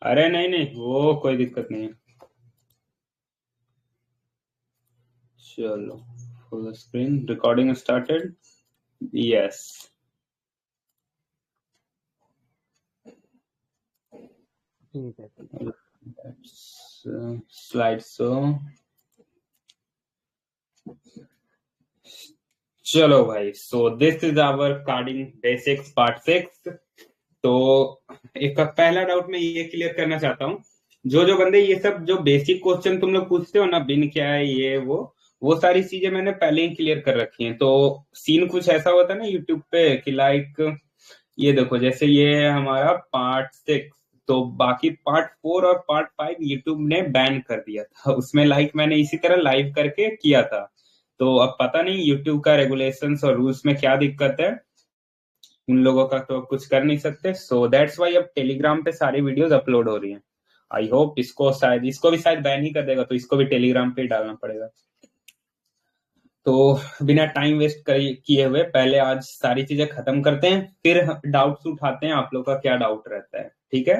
अरे नहीं नहीं, वो कोई दिक्कत नहीं है। चलो, full screen recording started. Yes. ठीक है ठीक है। Slide show. चलो भाई, so this is our carding basics part 6। तो एक पहला डाउट मैं ये क्लियर करना चाहता हूँ। जो जो बंदे ये सब जो बेसिक क्वेश्चन तुम लोग पूछते हो ना, बिन क्या है ये वो सारी चीजें मैंने पहले ही क्लियर कर रखी हैं। तो सीन कुछ ऐसा होता है ना यूट्यूब पे कि लाइक ये देखो, जैसे ये है हमारा पार्ट 6। तो बाकी पार्ट 4 और पार्ट 5 यूट्यूब ने बैन कर दिया था उसमें, लाइक मैंने इसी तरह लाइव करके किया था। तो अब पता नहीं यूट्यूब का रेगुलेशंस और रूल्स में क्या दिक्कत है। उन लोगों का तो कुछ कर नहीं सकते। सो दैट्स वाई अब टेलीग्राम पे सारी वीडियोस अपलोड हो रही हैं। आई होप इसको भी शायद बैन ही कर देगा, तो इसको भी टेलीग्राम पे ही डालना पड़ेगा। तो बिना टाइम वेस्ट किए हुए पहले आज सारी चीजें खत्म करते हैं, फिर डाउट्स उठाते हैं। आप लोग का क्या डाउट रहता है, ठीक है?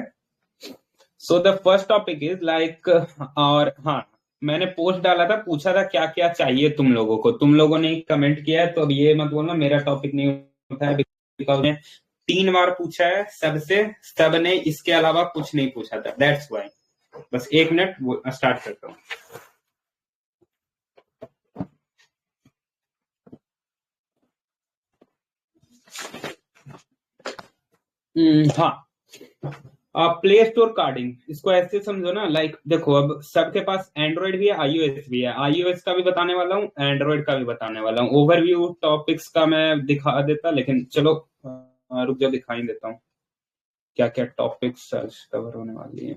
So the first topic is like, और हाँ, मैंने पोस्ट डाला था, पूछा था क्या क्या चाहिए तुम लोगों को। तुम लोगों ने कमेंट किया है, तो अब ये मत बोलना मेरा टॉपिक नहीं उठा है, बिकॉज ने 3 बार पूछा है सबसे, सब ने इसके अलावा कुछ नहीं पूछा था। That's why. बस 1 मिनट वो स्टार्ट करता हूँ। हाँ, प्ले स्टोर कार्डिंग, इसको ऐसे समझो ना, लाइक देखो, अब सबके पास एंड्रॉइड भी है, आईओएस भी है। आईओएस का भी बताने वाला हूँ, एंड्रॉइड का भी बताने वाला हूँ। ओवरव्यू टॉपिक्स का मैं दिखा देता, लेकिन चलो रुक जाओ, दिखा ही देता हूँ क्या क्या टॉपिक्स कवर होने वाली है।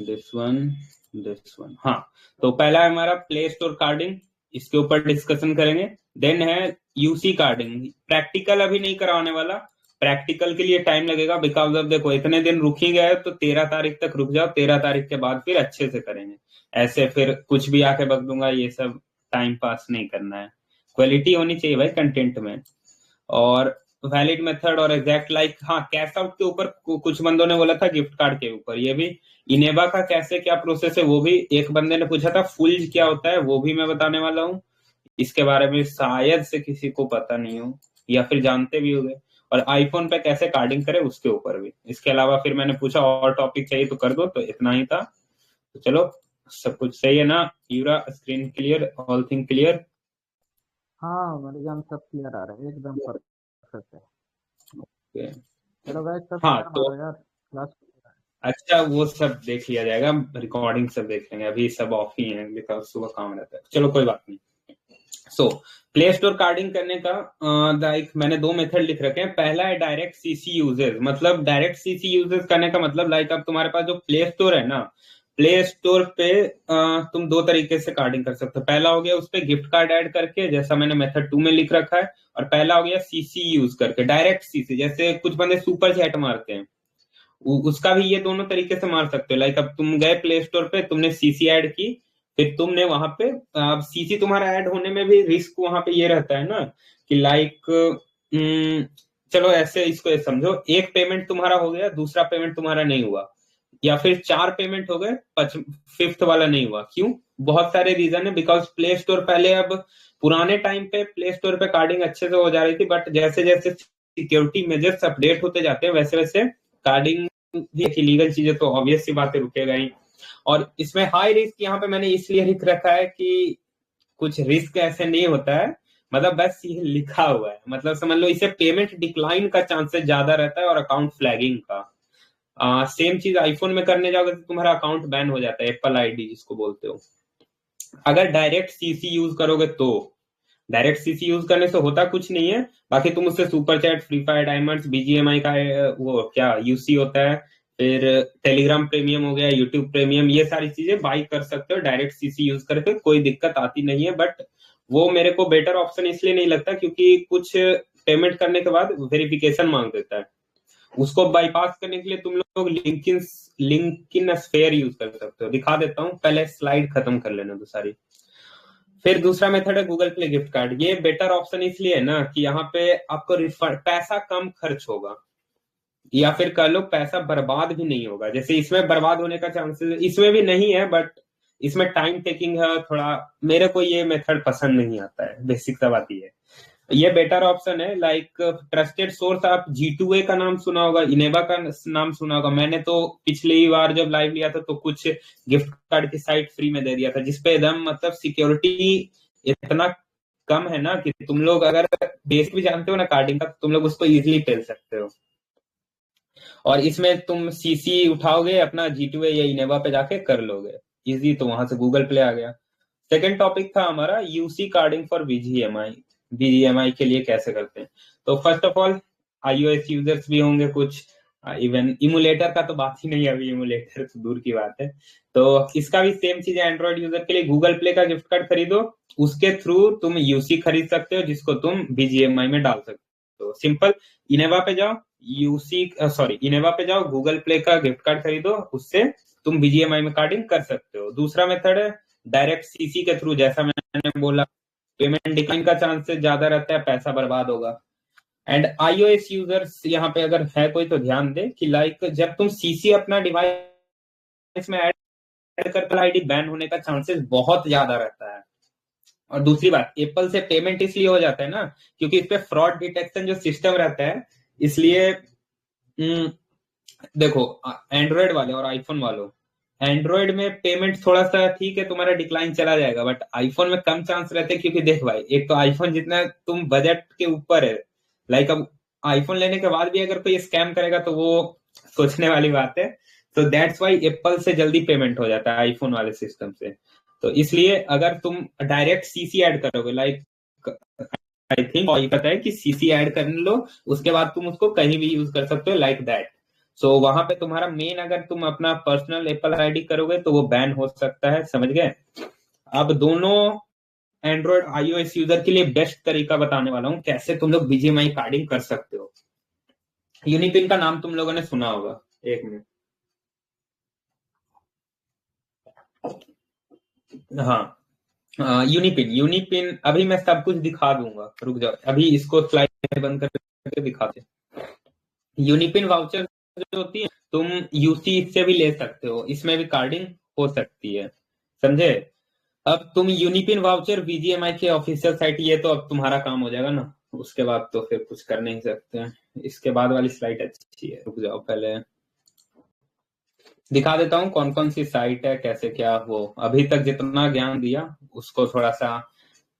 दिस वन हाँ। तो पहला है हमारा प्ले स्टोर कार्डिंग, इसके ऊपर डिस्कशन करेंगे। देन है यूसी कार्डिंग, प्रैक्टिकल अभी नहीं कराने वाला, प्रैक्टिकल के लिए टाइम लगेगा। बिकॉज अब देखो, इतने दिन रुक ही गए, तो 13 तारीख तक रुक जाओ, 13 तारीख के बाद फिर अच्छे से करेंगे। ऐसे फिर कुछ भी आके बक दूंगा, ये सब टाइम पास नहीं करना है। क्वालिटी होनी चाहिए भाई कंटेंट में। और वैलिड मेथड और एग्जैक्ट, लाइक हाँ, कैश आउट के ऊपर कुछ बंदों ने बोला था, गिफ्ट कार्ड के ऊपर ये भी। इनेबा का कैसे क्या प्रोसेस है वो भी एक बंदे ने पूछा था। फुल्ज क्या होता है वो भी मैं बताने वाला हूँ। इसके बारे में शायद से किसी को पता नहीं हो, या फिर जानते भी होंगे। और आईफोन पे कैसे कार्डिंग करें उसके ऊपर भी। इसके अलावा फिर मैंने पूछा और टॉपिक चाहिए तो कर दो, तो इतना ही था। तो चलो, सब कुछ सही है ना? यूरा, screen clear, all thing clear? हाँ मेरे एग्जाम सब क्लियर आ रहा है, एकदम परफेक्ट है। चलो गाइस, सब हाँ शेयर तो मारो यार, क्लास। अच्छा, वो सब देख लिया जाएगा, रिकॉर्डिंग सब देख लेंगे। अभी सब ऑफ ही है, बिकॉज सुबह काम रहता है। चलो कोई बात नहीं। सो प्ले स्टोर कार्डिंग करने का लाइक मैंने 2 मेथड लिख रखे हैं। पहला है डायरेक्ट सीसी यूजेस, मतलब डायरेक्ट सीसी यूजेस करने का मतलब लाइक अब तुम्हारे पास जो प्ले स्टोर है ना, प्ले स्टोर पे तुम 2 तरीके से कार्डिंग कर सकते हो। पहला हो गया उस पे गिफ्ट कार्ड ऐड करके, जैसा मैंने मेथड 2 में लिख रखा है। और पहला हो गया सीसी यूज करके, डायरेक्ट सीसी, जैसे कुछ बंदे सुपर चैट मारते हैं, उसका भी ये दोनों तरीके से मार सकते हो। लाइक अब तुम गए प्ले स्टोर पे, तुमने सीसी ऐड की, फिर तुमने वहां पे, अब सीसी तुम्हारा ऐड होने में भी रिस्क वहां पे ये रहता है ना कि लाइक, चलो ऐसे इसको ये समझो, एक पेमेंट तुम्हारा हो गया, दूसरा पेमेंट तुम्हारा नहीं हुआ, या फिर 4 पेमेंट हो गए, फिफ्थ वाला नहीं हुआ। क्यों? बहुत सारे रीजन है। बिकॉज प्ले स्टोर पहले, अब पुराने टाइम पे प्ले स्टोर पे कार्डिंग अच्छे से हो जा रही थी, बट जैसे जैसे सिक्योरिटी मेजर्स अपडेट होते जाते हैं, वैसे वैसे कार्डिंग भी इलीगल चीजें तो ऑब्वियस सी बातें रुकेगा ही। और इसमें हाई रिस्क यहाँ पे मैंने इसलिए लिख रखा है कि कुछ रिस्क ऐसे नहीं होता है, मतलब बस ये लिखा हुआ है, मतलब समझ लो इसे पेमेंट डिक्लाइन का चांसेस ज्यादा रहता है और अकाउंट फ्लैगिंग का। सेम चीज आईफोन में करने जाओगे तो तुम्हारा अकाउंट बैन हो जाता है, एप्पल आईडी जिसको बोलते हो। अगर डायरेक्ट सीसी यूज करोगे तो, डायरेक्ट सीसी यूज करने से होता कुछ नहीं है। बाकी तुम उससे super chat, free fire diamonds, BGMI का वो क्या यूसी होता है, फिर टेलीग्राम प्रीमियम हो गया, यूट्यूब प्रीमियम, ये सारी चीजें बाई कर सकते हो डायरेक्ट सीसी यूज करके, कोई दिक्कत आती नहीं है। बट वो मेरे को बेटर ऑप्शन इसलिए नहीं लगता क्योंकि कुछ पेमेंट करने के बाद वेरिफिकेशन मांग देता है। उसको बाईपास करने के लिए तुम लोग लिंकिन लिंकिन स्फेयर यूज कर सकते हो। दिखा देता हूँ, पहले स्लाइड खत्म कर लेना दो सारी। फिर दूसरा मेथड है गूगल प्ले गिफ्ट कार्ड। ये बेटर ऑप्शन इसलिए है ना कि यहाँ पे आपको रिफंड, पैसा कम खर्च होगा। या फिर कह लो पैसा बर्बाद भी नहीं होगा। जैसे इसमें बर्बाद होने का चांसेस इसमें भी नहीं है, बट इसमें टाइम टेकिंग है थोड़ा। मेरे को ये मेथड पसंद नहीं आता है, बेसिक सा बात ये है। ये बेटर ऑप्शन है। लाइक ट्रस्टेड सोर्स, आप G2A का नाम सुना होगा, इनेवा का नाम सुना होगा। मैंने तो पिछली बार जब लाइव लिया था तो कुछ गिफ्ट कार्ड की साइट फ्री में दे दिया था, जिसपे एकदम मतलब सिक्योरिटी इतना कम है ना कि तुम लोग अगर बेस भी जानते हो ना कार्डिंग का, तो तुम लोग उसको इजिली पेल सकते हो। और इसमें तुम CC उठाओगे अपना G2A या इनेवा पे जाके कर लोगे इजी। तो वहां से गूगल प्ले आ गया। सेकेंड टॉपिक था हमारा UC carding for BGMI। BGMI के लिए कैसे करते हैं? तो first of all iOS users भी होंगे कुछ, इवन इमुलेटर का तो बात ही नहीं है, अभी इमुलेटर तो दूर की बात है। तो इसका भी सेम चीज है। एंड्रॉइड यूजर के लिए गूगल प्ले का गिफ्ट कार्ड खरीदो, उसके थ्रू तुम यूसी खरीद सकते हो, जिसको तुम BGMI में डाल सकते हो। सिंपल, इनेवा पे जाओ, इनेवा पे जाओ, गूगल प्ले का गिफ्ट कार्ड खरीदो, उससे तुम BGMI में कार्डिंग कर सकते हो। दूसरा मेथड है डायरेक्ट CC के थ्रू। जैसा मैंने बोला, पेमेंट डिक्लाइन का चांसेस ज्यादा रहता है, पैसा बर्बाद होगा। एंड iOS यूजर्स यहाँ पे अगर है कोई तो ध्यान दे कि लाइक जब तुम CC अपना डिवाइस में ऐड कर, आईडी बैन होने का चांसेस बहुत ज्यादा रहता है। और दूसरी बात, एप्पल से पेमेंट इसलिए हो जाता है ना, क्योंकि इस पे फ्रॉड डिटेक्शन जो सिस्टम रहता है, इसलिए देखो, एंड्रॉयड वाले और आईफोन वालों, एंड्रॉयड में पेमेंट थोड़ा सा ठीक है, तुम्हारा डिक्लाइन चला जाएगा, बट आईफोन में कम चांस रहते हैं। क्योंकि देख भाई, एक तो आईफोन जितना तुम बजट के ऊपर है, लाइक अब आईफोन लेने के बाद भी अगर कोई स्कैम करेगा तो वो सोचने वाली बात है। तो दैट्स वाई एप्पल से जल्दी पेमेंट हो जाता है आईफोन वाले सिस्टम से। तो इसलिए अगर तुम डायरेक्ट CC ऐड करोगे, लाइक आई थिंक और ये पता है कि CC ऐड कर लो, उसके बाद तुम उसको कहीं भी यूज कर सकते हो लाइक दैट। सो वहां पे तुम्हारा मेन, अगर तुम अपना पर्सनल एप्पल आईडी करोगे तो वो बैन हो सकता है, समझ गए? अब दोनों एंड्रॉइड iOS यूजर के लिए बेस्ट तरीका बताने वाला हूँ कैसे तुम लोग BGMI कार्डिंग कर सकते हो। यूनिपिन का नाम तुम लोगों ने सुना होगा। एक मिनट, हाँ, यूनिपिन। यूनिपिन अभी मैं सब कुछ दिखा दूंगा, रुक जाओ, अभी इसको स्लाइड बंद करके दिखाते। यूनिपिन वाउचर जो होती है, तुम यूसी से भी ले सकते हो, इसमें भी कार्डिंग हो सकती है, समझे? अब तुम यूनिपिन वाउचर BGMI के ऑफिशियल साइट, ये तो अब तुम्हारा काम हो जाएगा ना, उसके बाद तो फिर कुछ कर नहीं सकते हैं। इसके बाद वाली स्लाइड अच्छी है, रुक जाओ, पहले दिखा देता हूँ कौन कौन सी साइट है, कैसे क्या। वो अभी तक जितना ज्ञान दिया उसको थोड़ा सा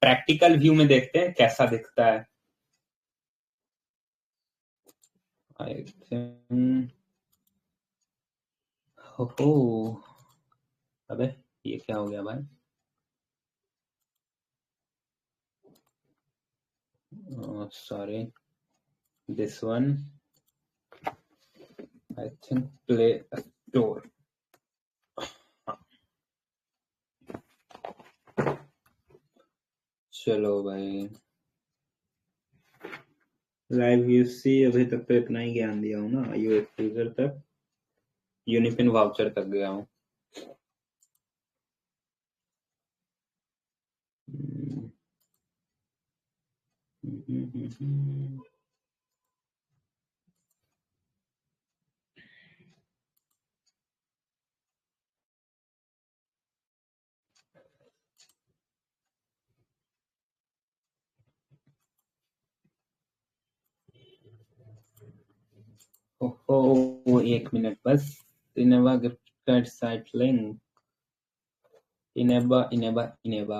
प्रैक्टिकल व्यू में देखते हैं कैसा दिखता है। आई थिंक, हो, अबे ये क्या हो गया भाई? Sorry, this one, I think play store. चलो भाई, लाइव यूसी अभी तक तो इतना ही ज्ञान दिया हूँ ना, iOS यूजर तक, यूनिपिन वाउचर तक गया हूँ। ओहो, एक मिनट बस। इनेवा गिफ्ट कार्ड साइट लिंक, इनेबा इनेबा इनेबा।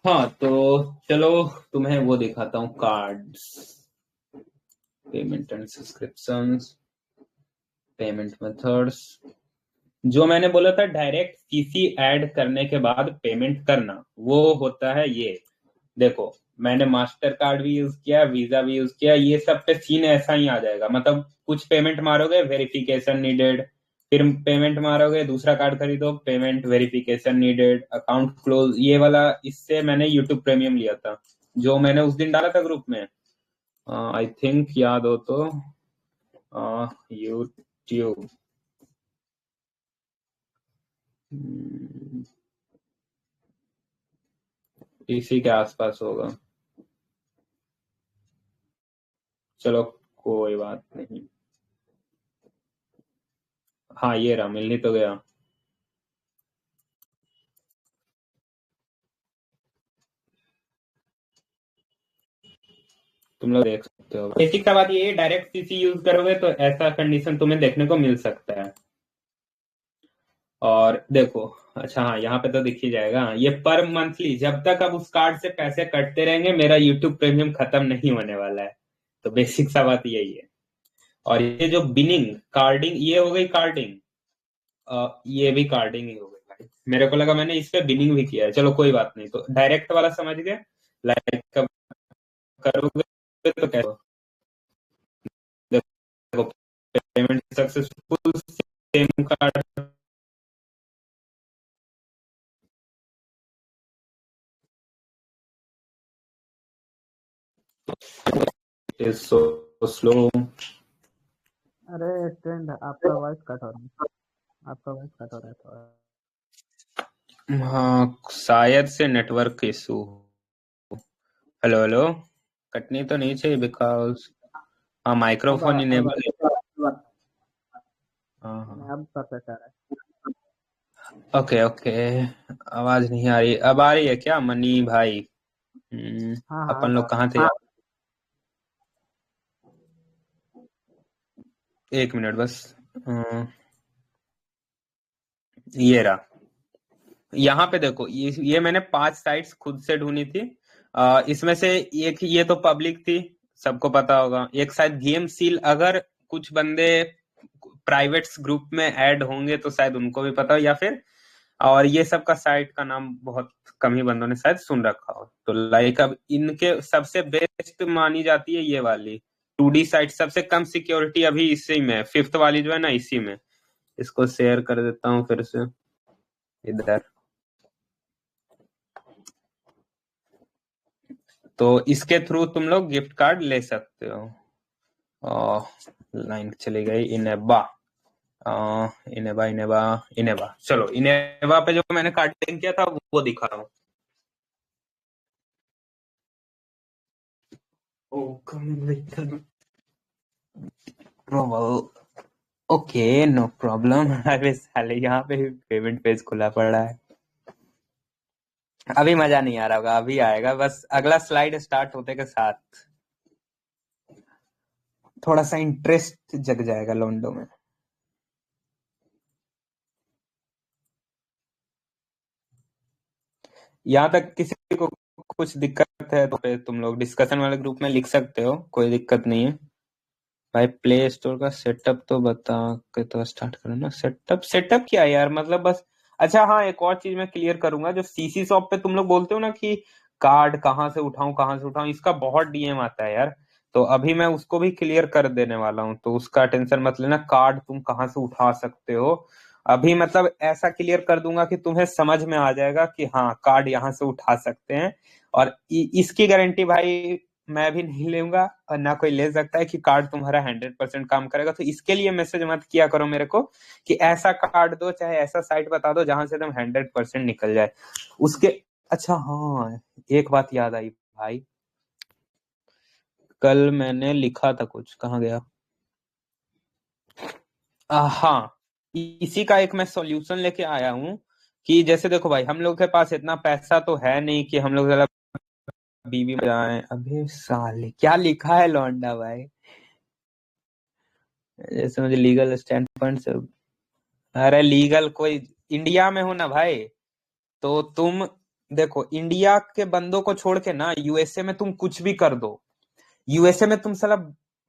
हाँ तो चलो, तुम्हें वो दिखाता हूँ, cards, payment and subscriptions, payment methods. जो मैंने बोला था डायरेक्ट CC ऐड करने के बाद पेमेंट करना, वो होता है ये। देखो, मैंने मास्टर कार्ड भी यूज किया, वीजा भी यूज किया, ये सब पे सीन ऐसा ही आ जाएगा। मतलब कुछ पेमेंट मारोगे, वेरिफिकेशन नीडेड, फिर पेमेंट मारोगे, दूसरा कार्ड खरीदो, payment verification needed, account close, ये वाला। इससे मैंने यूट्यूब प्रीमियम लिया था, जो मैंने उस दिन डाला था ग्रुप में, आई थिंक याद हो तो, यूट्यूब, इसी के आसपास होगा। चलो कोई बात नहीं। हाँ ये रहा, मिल ही तो गया। तुम लोग देख सकते हो। बेसिक सा बात ये है, डायरेक्ट सीसी यूज करोगे तो ऐसा कंडीशन तुम्हें देखने को मिल सकता है। और देखो, अच्छा हाँ यहाँ पे तो दिख ही जाएगा, ये पर मंथली, जब तक अब उस कार्ड से पैसे कटते रहेंगे मेरा यूट्यूब प्रीमियम खत्म नहीं होने वाला है। तो बेसिक सा बात यही है। और ये जो बिनिंग कार्डिंग, ये हो गई कार्डिंग, ये भी कार्डिंग ही हो गई भाई। मेरे को लगा मैंने इस पे बिनिंग भी किया है, चलो कोई बात नहीं। तो डायरेक्ट वाला समझ गए, लाइक करोगे तो कैसे, देखो payment successful, same card is so slow. अरे ट्रेंड, आपका वॉइस कट हो रहा है, आपका वॉइस कट हो रहा है थोड़ा। हाँ शायद से network issue. Hello hello, Katni तो नहीं चाहिए बिकॉज हाँ अब माइक्रोफोन इनेबल है। हाँ हाँ अब परफेक्ट आ रहा है। Okay okay. आवाज नहीं आ रही, अब आ रही है क्या मनी भाई? हाँ हाँ, अपन अब आ लोग रहा कहाँ थे यार? एक मिनट बस। ये रहा। यहाँ पे देखो, ये मैंने 5 साइट्स खुद से ढूंढी थी। इसमें से एक ये तो पब्लिक थी, सबको पता होगा। एक शायद गेम सील, अगर कुछ बंदे प्राइवेट्स ग्रुप में ऐड होंगे तो शायद उनको भी पता हो, या फिर और ये सब का साइट का नाम बहुत कम ही बंदों ने शायद सुन रखा हो। तो लाइक अब इनके सबसे बेस्ट मानी जाती है ये वाली 2D साइट, सबसे कम सिक्योरिटी अभी इसी में, 5th वाली जो है ना, इसी में। इसको शेयर कर देता हूँ फिर से इधर। तो इसके थ्रू तुम लोग गिफ्ट कार्ड ले सकते हो। लाइन चली गई, इनेबा, इनेबा इनेबा इनेबा। चलो इनेबा पे जो मैंने कार्डिंग किया था वो दिखा रहा हूँ। Okay no problem. अरे साले यहाँ पे पेमेंट पेज खुला पड़ा है। अभी मजा नहीं आ रहा होगा, अभी आएगा, बस अगला स्लाइड स्टार्ट होते के साथ थोड़ा सा इंटरेस्ट जग जाएगा लोंडो में। यहाँ तक किसी को कुछ दिक्कत है तो फिर तुम लोग डिस्कशन वाले ग्रुप में लिख सकते हो, कोई दिक्कत नहीं है भाई। प्ले स्टोर का सेटअप तो बता के तो स्टार्ट करो ना। सेटअप सेटअप क्या है यार, मतलब बस। अच्छा हाँ, एक और चीज मैं क्लियर करूंगा, जो सीसी शॉप पे तुम लोग बोलते हो ना कि कार्ड कहाँ से उठाऊं कहाँ से उठाऊं, इसका बहुत डीएम आता है यार। तो अभी मैं उसको भी क्लियर कर देने वाला हूँ, तो उसका टेंशन मत लेना। कार्ड तुम कहाँ से उठा सकते हो अभी, मतलब ऐसा क्लियर कर दूंगा कि तुम्हें समझ में आ जाएगा कि हाँ कार्ड यहाँ से उठा सकते हैं। और इसकी गारंटी भाई मैं भी नहीं लूंगा और ना कोई ले सकता है कि कार्ड तुम्हारा 100% काम करेगा। तो इसके लिए मैसेज मत किया करो मेरे को कि ऐसा कार्ड दो, चाहे ऐसा साइट बता दो जहां से तुम 100% निकल जाए उसके। अच्छा हाँ, एक बात याद आई भाई, कल मैंने लिखा था कुछ, कहाँ गया? हाँ, इसी का एक मैं सॉल्यूशन लेके आया हूँ। कि जैसे देखो भाई, हम लोग के पास इतना पैसा तो है नहीं कि हम लोग बीवी में जाए। अबे साले क्या लिखा है लौंडा भाई, जैसे मुझे लीगल स्टैंड पॉइंट से। अरे लीगल कोई, इंडिया में हो ना भाई, तो तुम देखो इंडिया के बंदों को छोड़ के ना यूएसए में तुम कुछ भी कर दो। यूएसए में तुम साला,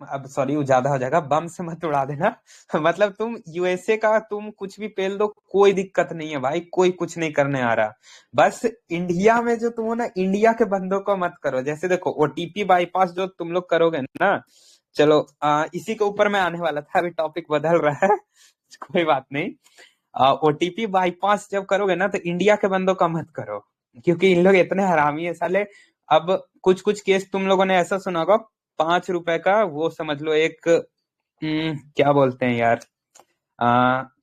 अब सॉरी वो ज्यादा हो जाएगा, बम से मत उड़ा देना। मतलब तुम यूएसए का तुम कुछ भी पेल दो, कोई दिक्कत नहीं है भाई, कोई कुछ नहीं करने आ रहा। बस इंडिया में जो तुम हो ना, इंडिया के बंदों को मत करो। जैसे देखो ओटीपी बाईपास जो तुम लोग करोगे ना, चलो इसी के ऊपर मैं आने वाला था, अभी टॉपिक बदल रहा है। कोई बात नहीं। ओटीपी बाईपास जब करोगे ना तो इंडिया के बंदों का मत करो, क्योंकि इन लोग इतने हरामी है साले। अब कुछ कुछ केस तुम लोगों ने ऐसा सुना होगा, 5 रुपए का वो समझ लो एक क्या बोलते हैं यार,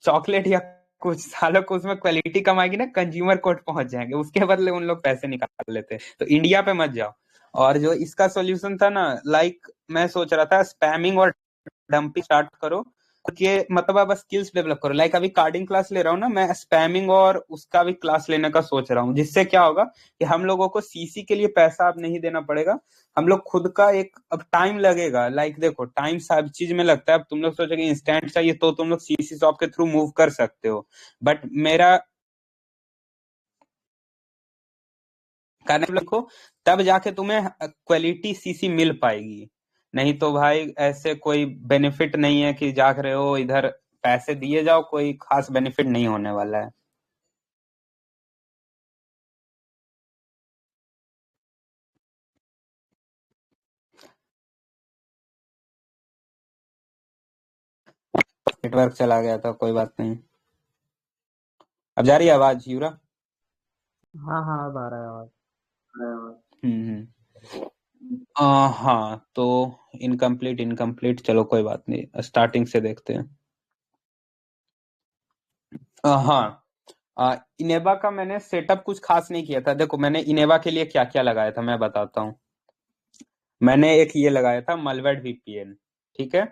चॉकलेट या कुछ, सालों को उसमें क्वालिटी कम आएगी ना, कंज्यूमर कोर्ट पहुंच जाएंगे, उसके बदले उन लोग पैसे निकाल लेते हैं। तो इंडिया पे मत जाओ। और जो इसका सॉल्यूशन था ना, लाइक मैं सोच रहा था स्पैमिंग और डंपिंग स्टार्ट करो, ये मतलब अब स्किल्स डेवलप करो। लाइक अभी कार्डिंग क्लास ले रहा हूँ ना मैं, स्पैमिंग और उसका भी क्लास लेने का सोच रहा हूँ, जिससे क्या होगा कि हम लोगों को सीसी के लिए पैसा अब नहीं देना पड़ेगा। हम लोग खुद का एक, अब टाइम लगेगा, लाइक देखो टाइम सब चीज में लगता है। अब तुम लोग सोचोगे इंस्टेंट चाहिए तो तुम लोग सीसी शॉप के थ्रू मूव कर सकते हो, बट मेरा करने लिखो, तब जाके तुम्हें क्वालिटी सीसी मिल पाएगी। नहीं तो भाई ऐसे कोई बेनिफिट नहीं है कि जाग रहे हो इधर पैसे दिए जाओ, कोई खास बेनिफिट नहीं होने वाला है। नेटवर्क चला गया था, कोई बात नहीं। अब जा रही है आवाज यूरा? हाँ हाँ, अब आ रहा है आवाज। हम्म। हाँ तो इनकम्प्लीट इनकम्प्लीट, चलो कोई बात नहीं, स्टार्टिंग से देखते हैं। हाँ, इनेवा का मैंने सेटअप कुछ खास नहीं किया था। देखो मैंने इनेवा के लिए क्या क्या लगाया था मैं बताता हूँ। मैंने एक ये लगाया था मलवेड वीपीएन, ठीक है।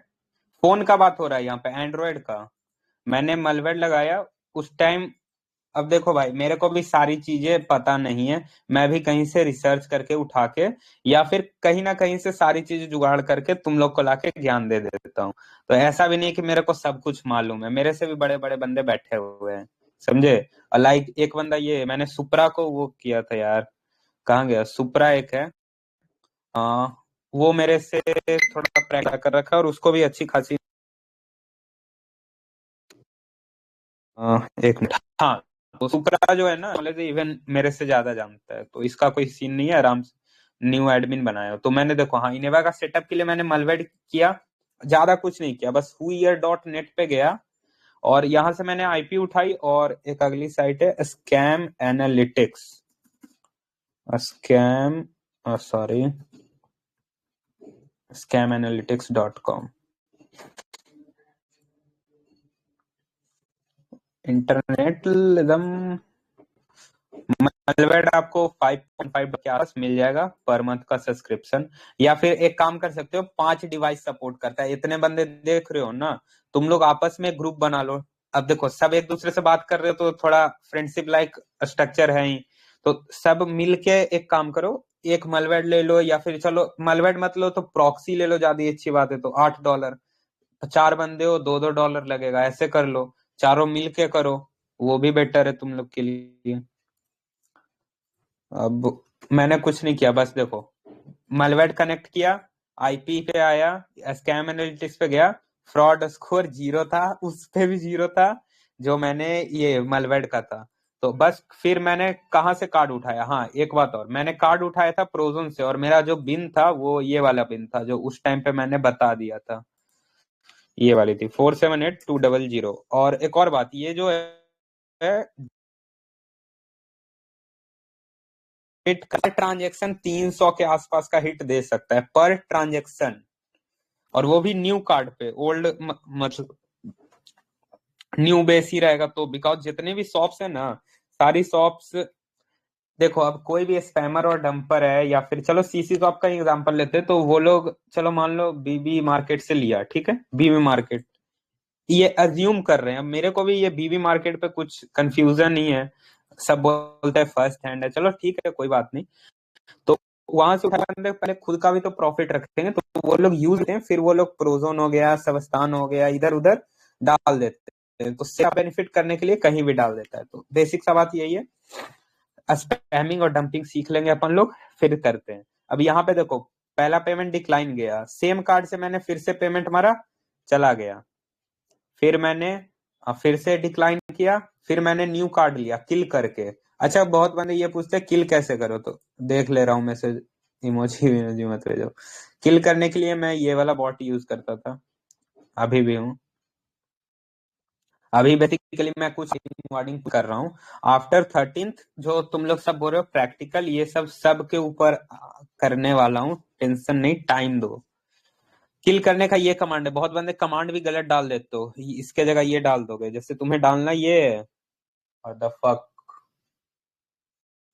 फोन का बात हो रहा है यहाँ पे, एंड्रॉयड का। मैंने मलवेड लगाया उस टाइम। अब देखो भाई मेरे को भी सारी चीजें पता नहीं है, मैं भी कहीं से रिसर्च करके उठा के या फिर कहीं ना कहीं से सारी चीजें जुगाड़ करके तुम लोग को लाके ज्ञान दे देता हूँ। तो ऐसा भी नहीं कि मेरे को सब कुछ मालूम है, मेरे से भी बड़े बड़े बंदे बैठे हुए हैं, समझे। और लाइक एक बंदा, ये मैंने सुप्रा को वो किया था यार, कहाँ गया सुप्रा, एक है। वो मेरे से थोड़ा प्रैक्टिस कर रखा है और उसको भी अच्छी खासी। एक मिनट। हाँ, तो सुप्रा जो है ना नॉलेज इवन मेरे से ज्यादा जानता है, तो इसका कोई सीन नहीं है, आराम से न्यू एडमिन बनाया हो। तो मैंने देखो, हाँ इनेवा का सेटअप के लिए मैंने मलवेड किया, ज्यादा कुछ नहीं किया, बस whoear.net पे गया और यहाँ से मैंने आईपी उठाई, और एक अगली साइट है scam analytics, scam sorry scamanalytics.com। Internet एकदम, मलवेड आपको 5.5 के आसपास मिल जाएगा पर मंथ का सब्सक्रिप्शन। या फिर एक काम कर सकते हो, 5 डिवाइस सपोर्ट करता है। इतने बंदे देख रहे हो ना, तुम लोग आपस में ग्रुप बना लो। अब देखो सब एक दूसरे से बात कर रहे हो तो थोड़ा फ्रेंडशिप लाइक स्ट्रक्चर है ही, तो सब मिलके एक काम करो, एक मलवेड ले लो, या फिर चलो मलवेड मत लो तो प्रॉक्सी ले लो, ज्यादा अच्छी बात है। तो $8, 4 बंदे हो, $2 लगेगा, ऐसे कर लो, चारों मिल के करो, वो भी बेटर है तुम लोग के लिए। अब मैंने कुछ नहीं किया, बस देखो मलवेड कनेक्ट किया, आईपी पे आया, स्कैम एनालिटिक्स पे गया, फ्रॉड स्कोर 0 था, उस पे भी 0 था जो मैंने ये मलवेड का था। तो बस फिर मैंने कहाँ से कार्ड उठाया, हाँ एक बात और, मैंने कार्ड उठाया था प्रोजोन से, और मेरा जो बिन था वो ये वाला बिन था जो उस टाइम पे मैंने बता दिया था, ये वाली थी 478200। और एक और बात, ये जो है हिट का ट्रांजेक्शन 300 के आसपास का हिट दे सकता है पर ट्रांजेक्शन, और वो भी न्यू कार्ड पे, ओल्ड मतलब न्यू बेस ही रहेगा। तो बिकॉज जितने भी शॉप्स है ना, सारी शॉप्स, देखो अब कोई भी स्पैमर और डंपर है, या फिर चलो सीसी शॉप का एग्जांपल लेते हैं, तो वो लोग चलो मान लो बीबी मार्केट से लिया, ठीक है, बीबी मार्केट, ये अज्यूम कर रहे हैं। अब मेरे को भी ये बीबी मार्केट पे कुछ कंफ्यूजन नहीं है, सब बोलते हैं फर्स्ट हैंड है, चलो ठीक है कोई बात नहीं। तो वहां से उठाने पहले खुद का भी तो प्रॉफिट रखेंगे, तो वो लोग यूज करते हैं, फिर वो लोग प्रोजोन हो गया, सबस्तान हो गया, इधर उधर डाल देते हैं, तो उससे बेनिफिट करने के लिए कहीं भी डाल देता है। तो बेसिक सा बात यही है, स्पैमिंग और डंपिंग सीख लेंगे अपन लोग, फिर करते हैं। अब यहाँ पे देखो, पहला पेमेंट डिक्लाइन गया, सेम कार्ड से मैंने फिर से पेमेंट मारा, चला गया, फिर मैंने फिर से डिक्लाइन किया, फिर मैंने न्यू कार्ड लिया किल करके। अच्छा बहुत बंदे ये पूछते हैं किल कैसे करो, तो देख ले रहा हूँ मैसेज, इमोजी इमोजी मत भेजो। किल करने के लिए मैं ये वाला बॉट यूज करता था, अभी भी हूँ। अभी बेसिकली मैं कुछ रिकॉर्डिंग कर रहा हूँ आफ्टर 13th, जो तुम लोग सब बोल रहे हो प्रैक्टिकल, ये सब सब के ऊपर करने वाला हूँ, टेंशन नहीं, टाइम दो। किल करने का ये कमांड है, बहुत बंदे कमांड भी गलत डाल देते हो, इसके जगह ये डाल दोगे, जैसे तुम्हें डालना ये द फक,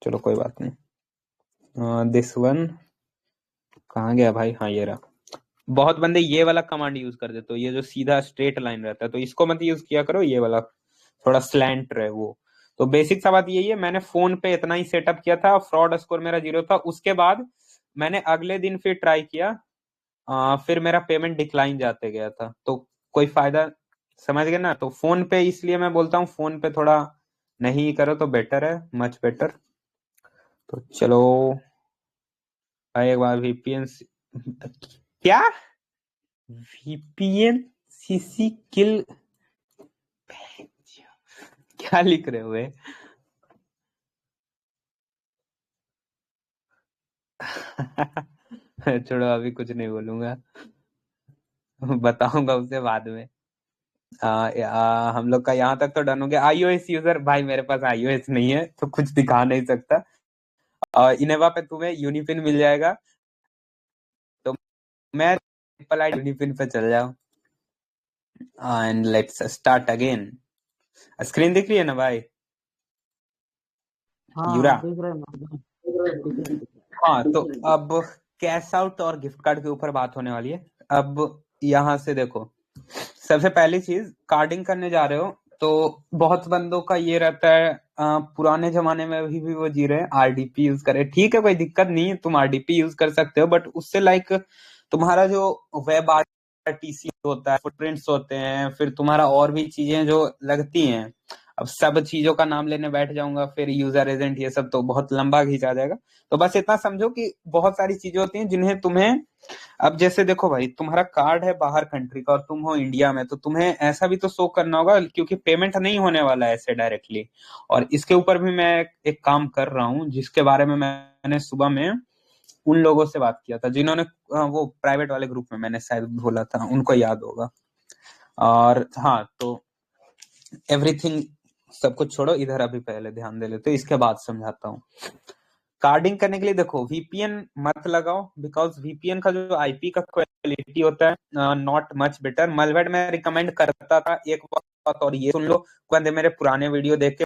चलो कोई बात नहीं, दिस वन कहाँ गया भाई, हाँ ये रहा। बहुत बंदे ये वाला कमांड यूज कर देते हो, ये जो सीधा स्ट्रेट लाइन रहता है, तो इसको मत यूज किया करो, ये वाला थोड़ा स्लैंट रहे वो। तो बेसिक सा बात यही है, मैंने फोन पे इतना ही सेटअप किया था, फ्रॉड स्कोर मेरा 0 था। उसके बाद मैंने अगले दिन फिर ट्राई किया, फिर मेरा पेमेंट डिक्लाइन जाते गया था, तो कोई फायदा, समझ गए ना। तो फोन पे इसलिए मैं बोलता हूँ फोन पे थोड़ा नहीं करो तो बेटर है, मच बेटर। तो चलो भाई एक बार वीपीएन, क्या वीपीएन सीसी किल, क्या लिख रहे हुए छोड़ो अभी कुछ नहीं बोलूंगा, बताऊंगा उसे बाद में। हम लोग का यहाँ तक तो डन हो गया। आईओएस यूजर, भाई मेरे पास आईओएस नहीं है तो कुछ दिखा नहीं सकता। इनेवा पे तुम्हें यूनिपिन मिल जाएगा, तो मैं ट्रिपल आई यूनिपिन पे चल जाओ and let's start again. Screen दिख रही है ना भाई यूरा? हाँ दिख रहा है दिख रहा है। हाँ तो अब कैश आउट और गिफ्ट कार्ड के ऊपर बात होने वाली है। अब यहाँ से देखो, सबसे पहली चीज, कार्डिंग करने जा रहे हो तो बहुत बंदों का ये रहता है, पुराने जमाने में भी वो जी रहे हैं आरडीपी यूज करें, ठीक है कोई दिक्कत नहीं है, तुम आरडीपी यूज कर सकते हो, बट उससे लाइक तुम्हारा जो वेब आरटीसी होता है, फुटप्रिंट्स होते हैं, फिर तुम्हारा और भी चीजें जो लगती हैं, अब सब चीजों का नाम लेने बैठ जाऊंगा, फिर यूजर एजेंट ये सब तो बहुत लंबा खींचा जाएगा। तो बस इतना समझो कि बहुत सारी चीजें होती हैं जिन्हें तुम्हें, अब जैसे देखो भाई, तुम्हारा कार्ड है बाहर कंट्री का और तुम हो इंडिया में, तो तुम्हें ऐसा भी तो शो करना होगा, क्योंकि पेमेंट नहीं होने वाला है ऐसे डायरेक्टली। और इसके ऊपर भी मैं एक काम कर रहा हूँ, जिसके बारे में मैंने सुबह में उन लोगों से बात किया था जिन्होंने वो प्राइवेट वाले ग्रुप में मैंने शायद बोला था, उनको याद होगा। और हाँ तो एवरीथिंग सब कुछ छोड़ो इधर, अभी पहले ध्यान दे लेते, इसके बाद समझाता हूँ। कार्डिंग करने के लिए देखो, वीपीएन मत लगाओ, बिकॉज वीपीएन का जो आईपी का क्वालिटी होता है नॉट मच बेटर। मलवेड में रिकमेंड करता था एक बात, और ये सुन लो, बंदे मेरे पुराने वीडियो देख के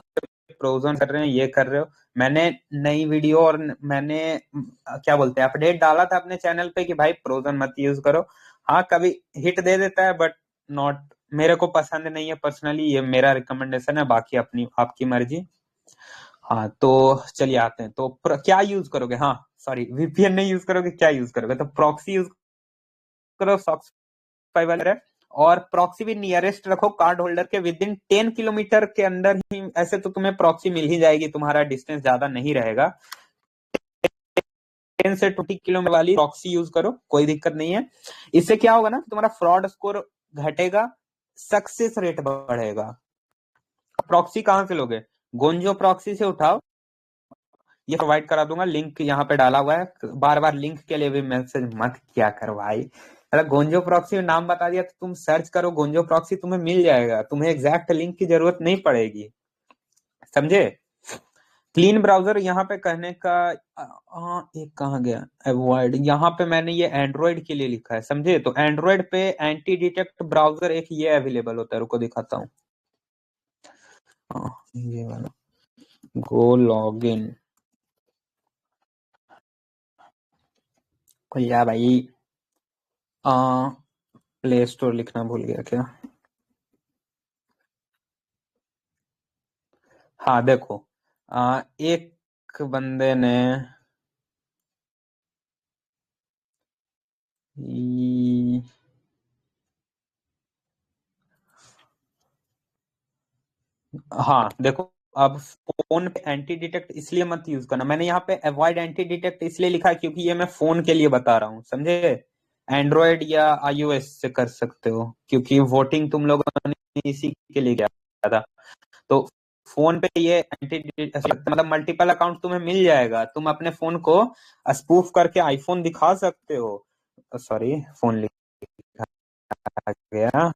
प्रोजन कर रहे हैं, ये कर रहे हो, मैंने नई वीडियो और मैंने क्या बोलते हैं अपडेट डाला था अपने चैनल पे कि भाई प्रोजन मत यूज करो। हाँ कभी हिट दे देता है, बट नॉट, मेरे को पसंद नहीं है पर्सनली, ये मेरा रिकमेंडेशन है, बाकी अपनी आपकी मर्जी। हाँ तो चलिए आते हैं, तो क्या यूज करोगे, हाँ सॉरी वीपीएन नहीं यूज करोगे, क्या यूज करोगे, तो प्रॉक्सी यूज करो, सॉक्स वाला है। और प्रॉक्सी भी नियरेस्ट रखो कार्ड होल्डर के विद इन 10 किलोमीटर के अंदर ही, ऐसे तो तुम्हें प्रॉक्सी मिल ही जाएगी, तुम्हारा डिस्टेंस ज्यादा नहीं रहेगा। 10 से 20 किलोमीटर वाली प्रॉक्सी यूज करो, कोई दिक्कत नहीं है। इससे क्या होगा ना, तुम्हारा फ्रॉड स्कोर घटेगा, सक्सेस रेट बढ़ेगा। प्रॉक्सी कहां से लोगे, गोंजो प्रॉक्सी से उठाओ, ये प्रोवाइड करा दूंगा, लिंक यहाँ पे डाला हुआ है, बार बार लिंक के लिए भी मैसेज मत किया करो भाई। अगर गोंजो प्रॉक्सी नाम बता दिया तो तुम सर्च करो गोंजो प्रॉक्सी, तुम्हें मिल जाएगा, तुम्हें एग्जैक्ट लिंक की जरूरत नहीं पड़ेगी, समझे। क्लीन ब्राउजर यहाँ पे कहने का एक कहाँ गया, अवॉइड, यहाँ पे मैंने ये एंड्रॉइड के लिए लिखा है, समझे। तो एंड्रॉइड पे एंटी डिटेक्ट ब्राउजर एक ये अवेलेबल होता है, रुको दिखाता हूँ, ये वाला, गो लॉग इन, या भाई प्ले स्टोर लिखना भूल गया क्या। हाँ देखो, एक बंदे ने हाँ देखो, अब फोन पे एंटी डिटेक्ट इसलिए मत यूज करना, मैंने यहाँ पे अवॉइड एंटी डिटेक्ट इसलिए लिखा है क्योंकि ये मैं फोन के लिए बता रहा हूँ, समझे। एंड्रॉयड या आईओएस से कर सकते हो, क्योंकि वोटिंग तुम लोगों ने इसी के लिए किया था। तो फोन पे ये एंटी मतलब मल्टीपल अकाउंट तुम्हें मिल जाएगा, तुम अपने फोन को स्पूफ करके आईफोन दिखा सकते हो, सॉरी फोन लिखा गया,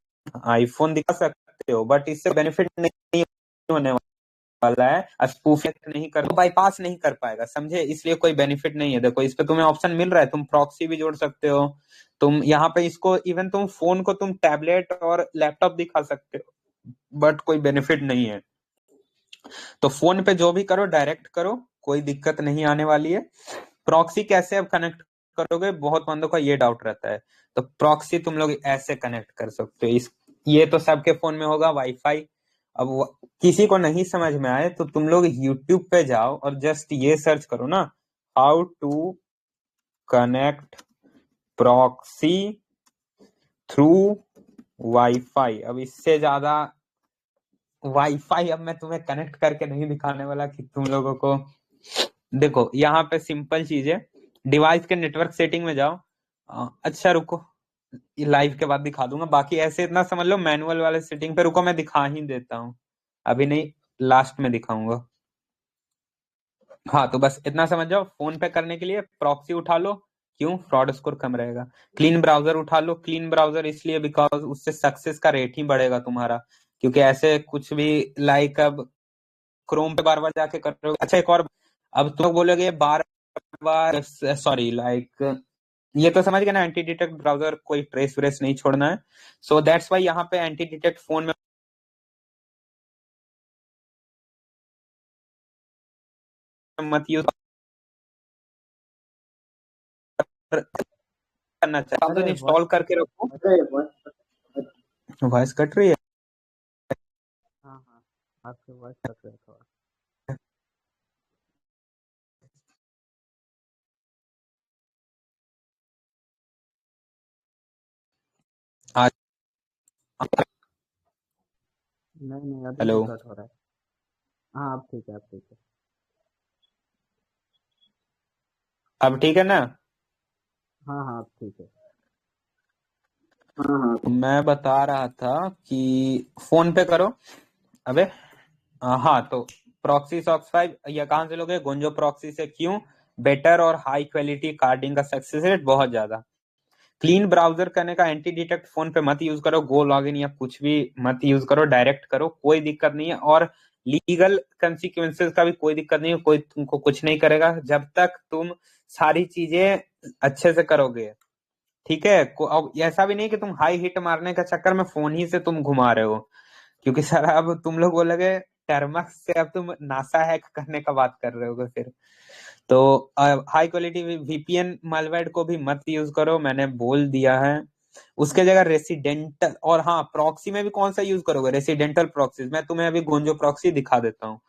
आईफोन दिखा सकते हो, बट इससे बेनिफिट नहीं होने वाला है, स्पूफ नहीं कर, बाईपास नहीं कर पाएगा, समझे, इसलिए कोई बेनिफिट नहीं है। देखो इस पे तुम्हें ऑप्शन मिल रहा है, तुम प्रॉक्सी भी जोड़ सकते हो, तुम यहाँ पे इसको इवन तुम फोन को तुम टैबलेट और लैपटॉप दिखा सकते हो, बट कोई बेनिफिट नहीं है। तो फोन पे जो भी करो डायरेक्ट करो, कोई दिक्कत नहीं आने वाली है। प्रॉक्सी कैसे अब कनेक्ट करोगे, बहुत बंदों का ये डाउट रहता है। तो प्रॉक्सी तुम लोग ऐसे कनेक्ट कर सकते हो। ये तो सबके फोन में होगा वाईफाई। अब किसी को नहीं समझ में आए तो तुम लोग यूट्यूब पे जाओ और जस्ट ये सर्च करो ना, how to connect proxy through wifi. अब इससे ज्यादा वाईफाई अब मैं तुम्हें कनेक्ट करके नहीं दिखाने वाला कि तुम लोगों को। देखो यहाँ पे सिंपल चीज है, डिवाइस के नेटवर्क सेटिंग में जाओ। अच्छा रुको, लाइव के बाद दिखा दूंगा, बाकी ऐसे इतना समझ लो मैनुअल वाले सेटिंग पे। रुको मैं दिखा ही देता हूँ, अभी नहीं, लास्ट में दिखाऊंगा। हाँ तो बस इतना समझ जाओ, फोन पे करने के लिए प्रॉक्सी उठा लो। क्यों? फ्रॉड स्कोर कम रहेगा। क्लीन ब्राउजर उठा लो। क्लीन ब्राउजर इसलिए बिकॉज उससे सक्सेस का रेट ही बढ़ेगा तुम्हारा। क्योंकि ऐसे कुछ भी लाइक अब क्रोम पे बार बार जाके कर रहे हो। अच्छा एक और, अब तुम लोग बोलोगे बार बार, सॉरी लाइक ये तो समझ गए ना, एंटी डिटेक्ट ब्राउजर कोई ट्रेस व्रेस नहीं छोड़ना है। सो दैट्स वाई यहाँ पे एंटी डिटेक्ट फोन में मत यूज करना चाहिए। ब्राउजर अरे इंस्टॉल करके रखो। वॉइस कट रही है। हाँ हाँ, आपके वॉइस कट रहा है थोड़ा। आज नहीं नहीं, अभी हेलो, भी कट हो रहा है। हाँ अब ठीक है, अब ठीक है। अब ठीक है ना? हाँ हाँ, अब ठीक है। मैं बता रहा था कि फोन पे करो। अबे हाँ तो प्रॉक्सी सॉक्स 5 या कहाँ से लोगे? गोंजो प्रॉक्सी से। क्यों? बेटर और हाई क्वालिटी कार्डिंग का सक्सेस रेट बहुत ज्यादा। क्लीन ब्राउजर करने का, एंटी डिटेक्ट फोन पे मत यूज करो, गो लॉगिन या कुछ भी मत यूज करो, डायरेक्ट करो, कोई दिक्कत नहीं है। और लीगल कंसिक्वेंसेस का भी कोई दिक्कत नहीं है, कोई तुमको कुछ नहीं करेगा जब तक तुम सारी चीजें अच्छे से करोगे। ठीक है? अब ऐसा भी नहीं कि तुम हाई हिट मारने का चक्कर में फोन ही से तुम घुमा रहे हो। क्योंकि सर अब तुम लोग बोलोगे टर्मक्स से अब तुम नासा हैक करने का बात कर रहे होगे फिर। तो हाई क्वालिटी वीपीएन मालवेयर को भी मत यूज करो, मैंने बोल दिया है। उसके जगह रेसिडेंटल, और हाँ प्रॉक्सी में भी कौन सा यूज करोगे? Residential proxy. मैं तुम्हें अभी गोंजो प्रॉक्सी दिखा देता हूँ।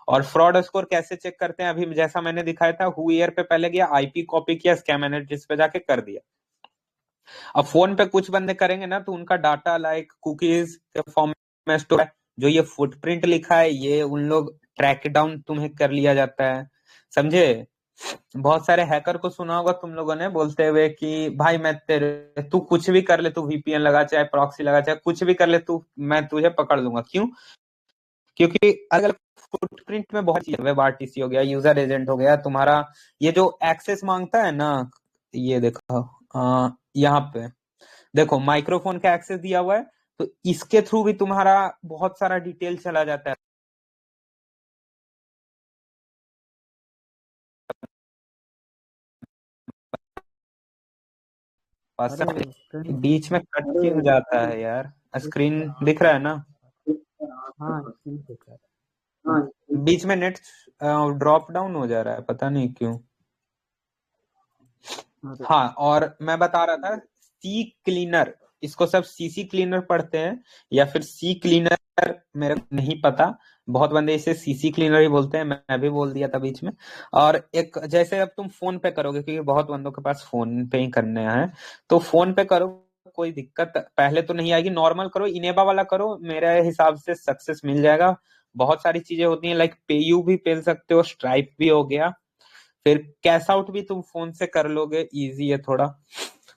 और फ्रॉड स्कोर कैसे चेक करते हैं, अभी जैसा मैंने दिखाया था, हुईयर पे पहले गया, आईपी कॉपी किया, स्कैम एनालिटिक्स पे जाके कर दिया। अब फोन पे कुछ बंदे करेंगे ना तो उनका डाटा लाइक कुकीज के फॉर्म में स्टोर है। जो ये फुटप्रिंट लिखा है ये उन लोग ट्रैक डाउन तुम्हें कर लिया जाता है, समझे? बहुत सारे हैकर को सुना होगा तुम लोगों ने बोलते हुए कि भाई मैं तेरे, तू कुछ भी कर ले, तू वीपीएन लगा चाहे प्रॉक्सी लगा चाहे कुछ भी कर ले तू, मैं तुझे पकड़ लूंगा। क्यों? क्योंकि अलग अलग फुटप्रिंट में बहुत चीज, वेब आरटीसी हो गया, यूजर एजेंट हो गया तुम्हारा, ये जो एक्सेस मांगता है ना, ये देखो यहाँ पे देखो माइक्रोफोन का एक्सेस दिया हुआ है, तो इसके थ्रू भी तुम्हारा बहुत सारा डिटेल चला जाता है। अरे पर्सन फ्रेंड, बीच में कट क्यों जाता है यार? स्क्रीन दिख रहा है ना? हाँ ठीक है सर। बीच में नेट ड्रॉप डाउन हो जा रहा है, पता नहीं क्यों। अरे हाँ और मैं बता रहा था, सी क्लीनर, इसको सब सीसी क्लीनर पढ़ते हैं या फिर सी क्लीनर, मेरे को नहीं पता। बहुत बंदे इसे सीसी क्लीनर ही बोलते हैं, मैं भी बोल दिया था बीच में। और एक जैसे अब तुम फोन पे करोगे, क्योंकि बहुत बंदों के पास फोन पे ही करने हैं, तो फोन पे करो, कोई दिक्कत पहले तो नहीं आएगी। नॉर्मल करो, इनेबा वाला करो, मेरे हिसाब से सक्सेस मिल जाएगा। बहुत सारी चीजें होती हैं, लाइक पेयू भी पेल सकते हो, स्ट्राइप भी हो गया, फिर कैश आउट भी तुम फोन से कर लोगे, इजी है थोड़ा।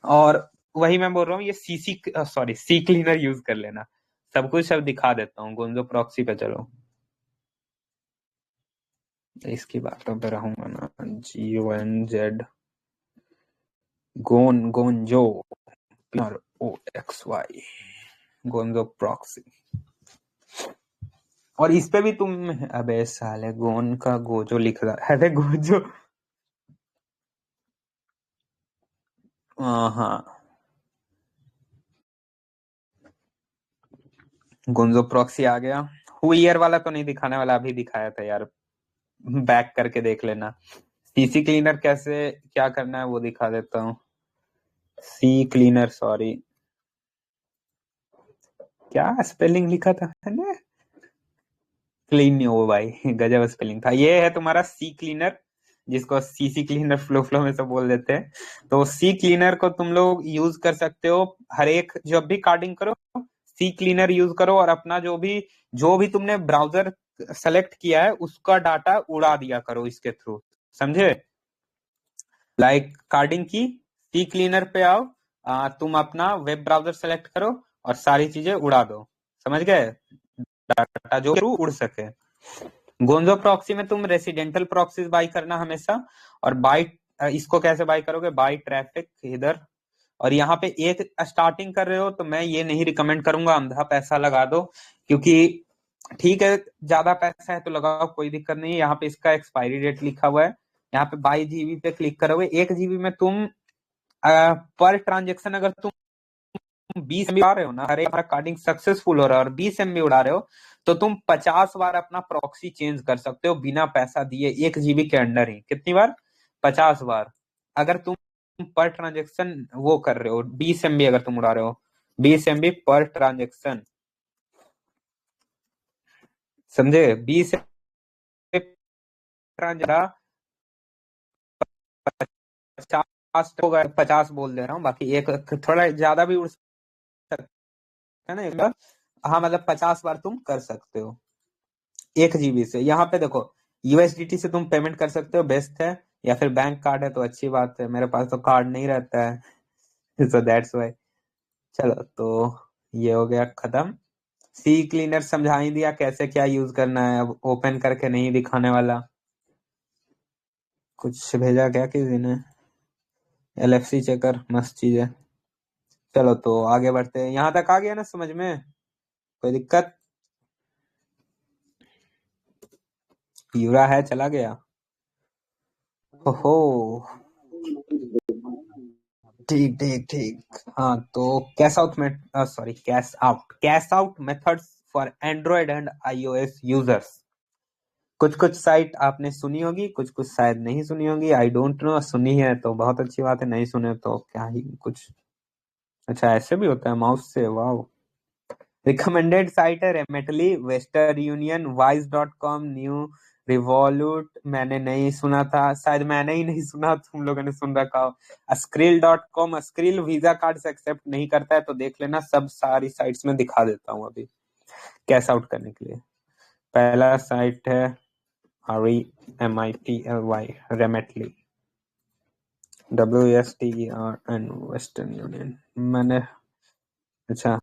और वही मैं बोल रहा हूँ, ये CC sorry CCleaner use कर लेना। सब कुछ अब दिखा देता हूँ, गोंजो प्रॉक्सी पे चलो। इसकी बातों पे रहूंगा ना, GONZ, गोंजो PROXY, गोंजो प्रॉक्सी। और इस पे भी तुम, अबे साले गोन का गोजो लिख रहा है, अरे गोजो, हाँ गोंजो प्रॉक्सी आ गया। हुईयर वाला तो नहीं दिखाने वाला, अभी दिखाया था यार, बैक करके देख लेना। सीसी क्लीनर कैसे क्या करना है वो दिखा देता हूँ। सी क्लीनर, सॉरी क्या स्पेलिंग लिखा था मैंने, क्लीन नहीं हो भाई, गजब स्पेलिंग था। ये है तुम्हारा सी क्लीनर, जिसको सीसी क्लीनर फ्लो फ्लो में सब बोल देते हैं। तो सी क्लीनर को तुम लोग यूज कर सकते हो हर एक, जब भी कार्डिंग करो सी क्लीनर यूज करो, और अपना जो भी तुमने ब्राउजर सेलेक्ट किया है उसका डाटा उड़ा दिया करो इसके थ्रू, समझे। लाइक कार्डिंग की, सी क्लीनर पे आओ, तुम अपना वेब ब्राउजर सेलेक्ट करो और सारी चीजें उड़ा दो, समझ गए, डाटा जो थ्रू उड़ सके। गोंजो प्रॉक्सी में तुम रेसिडेंटल प्रॉक्सीज बाई करना हमेशा, और बाई इसको कैसे बाई करोगे, बाई ट्रैफिक इधर। और यहाँ पे एक स्टार्टिंग कर रहे हो तो मैं ये नहीं रिकमेंड करूंगा अंधा पैसा लगा दो, क्योंकि ठीक है ज्यादा पैसा है तो लगाओ, कोई दिक्कत नहीं है। यहाँ पे इसका एक्सपायरी डेट लिखा हुआ है, यहाँ पे 22 GB पे क्लिक करोगे, 1 GB में तुम पर ट्रांजेक्शन अगर तुम 20 MB उड़ा रहे हो ना, अरे हमारा कार्डिंग सक्सेसफुल हो रहा है और 20 MB उड़ा रहे हो, तो तुम 50 बार अपना प्रॉक्सी चेंज कर सकते हो बिना पैसा दिए, 1 GB के अंडर ही। कितनी बार? 50 बार। अगर तुम पर ट्रांजेक्शन वो कर रहे हो, 20 MB अगर तुम उड़ा रहे हो, 20 MB पर ट्रांजेक्शन, समझे। 20 50 होगा, 50 बोल दे रहा हूँ, बाकी एक थोड़ा ज्यादा भी उड़ सकता है ना एक बार। हाँ मतलब 50 बार तुम कर सकते हो 1 GB से। यहाँ पे देखो यूएसडीटी से तुम पेमेंट कर सकते हो, बेस्ट है, या फिर बैंक कार्ड है तो अच्छी बात है, मेरे पास तो कार्ड नहीं रहता है सो दैट्स वाई। चलो तो ये हो गया खत्म। सी क्लीनर समझा ही दिया कैसे क्या यूज करना है, अब ओपन करके नहीं दिखाने वाला। कुछ भेजा क्या किसी ने? एलएफसी चेकर, मस्त चीज है। चलो तो आगे बढ़ते हैं, यहाँ तक आ गया ना समझ में, कोई दिक्कत? यूरा है चला गया, ओहो ठीक ठीक ठीक। हाँ तो कैश आउट में, sorry cash out methods for Android and iOS users. कुछ कुछ साइट आपने सुनी होगी, कुछ कुछ शायद नहीं सुनी होगी, आई डोंट नो। सुनी है तो बहुत अच्छी बात है, नहीं सुने तो क्या ही कुछ। अच्छा ऐसे भी होता है माउस से, वाह। रिकमेंडेड साइट है Remitly, Western Union, Wise dot com, new Revolut, मैंने नहीं सुना था, शायद मैंने ही नहीं सुना, तुम लोगों ने सुन रखा हो। Skill dot com, skill visa card से एक्सेप्ट नहीं करता है तो देख लेना, सब सारी साइट्स में दिखा देता हूँ अभी कैश आउट करने के लिए। पहला साइट है REMITLY, रेमेटली, WESTERN, वेस्टर्न यूनियन। मैंने अच्छा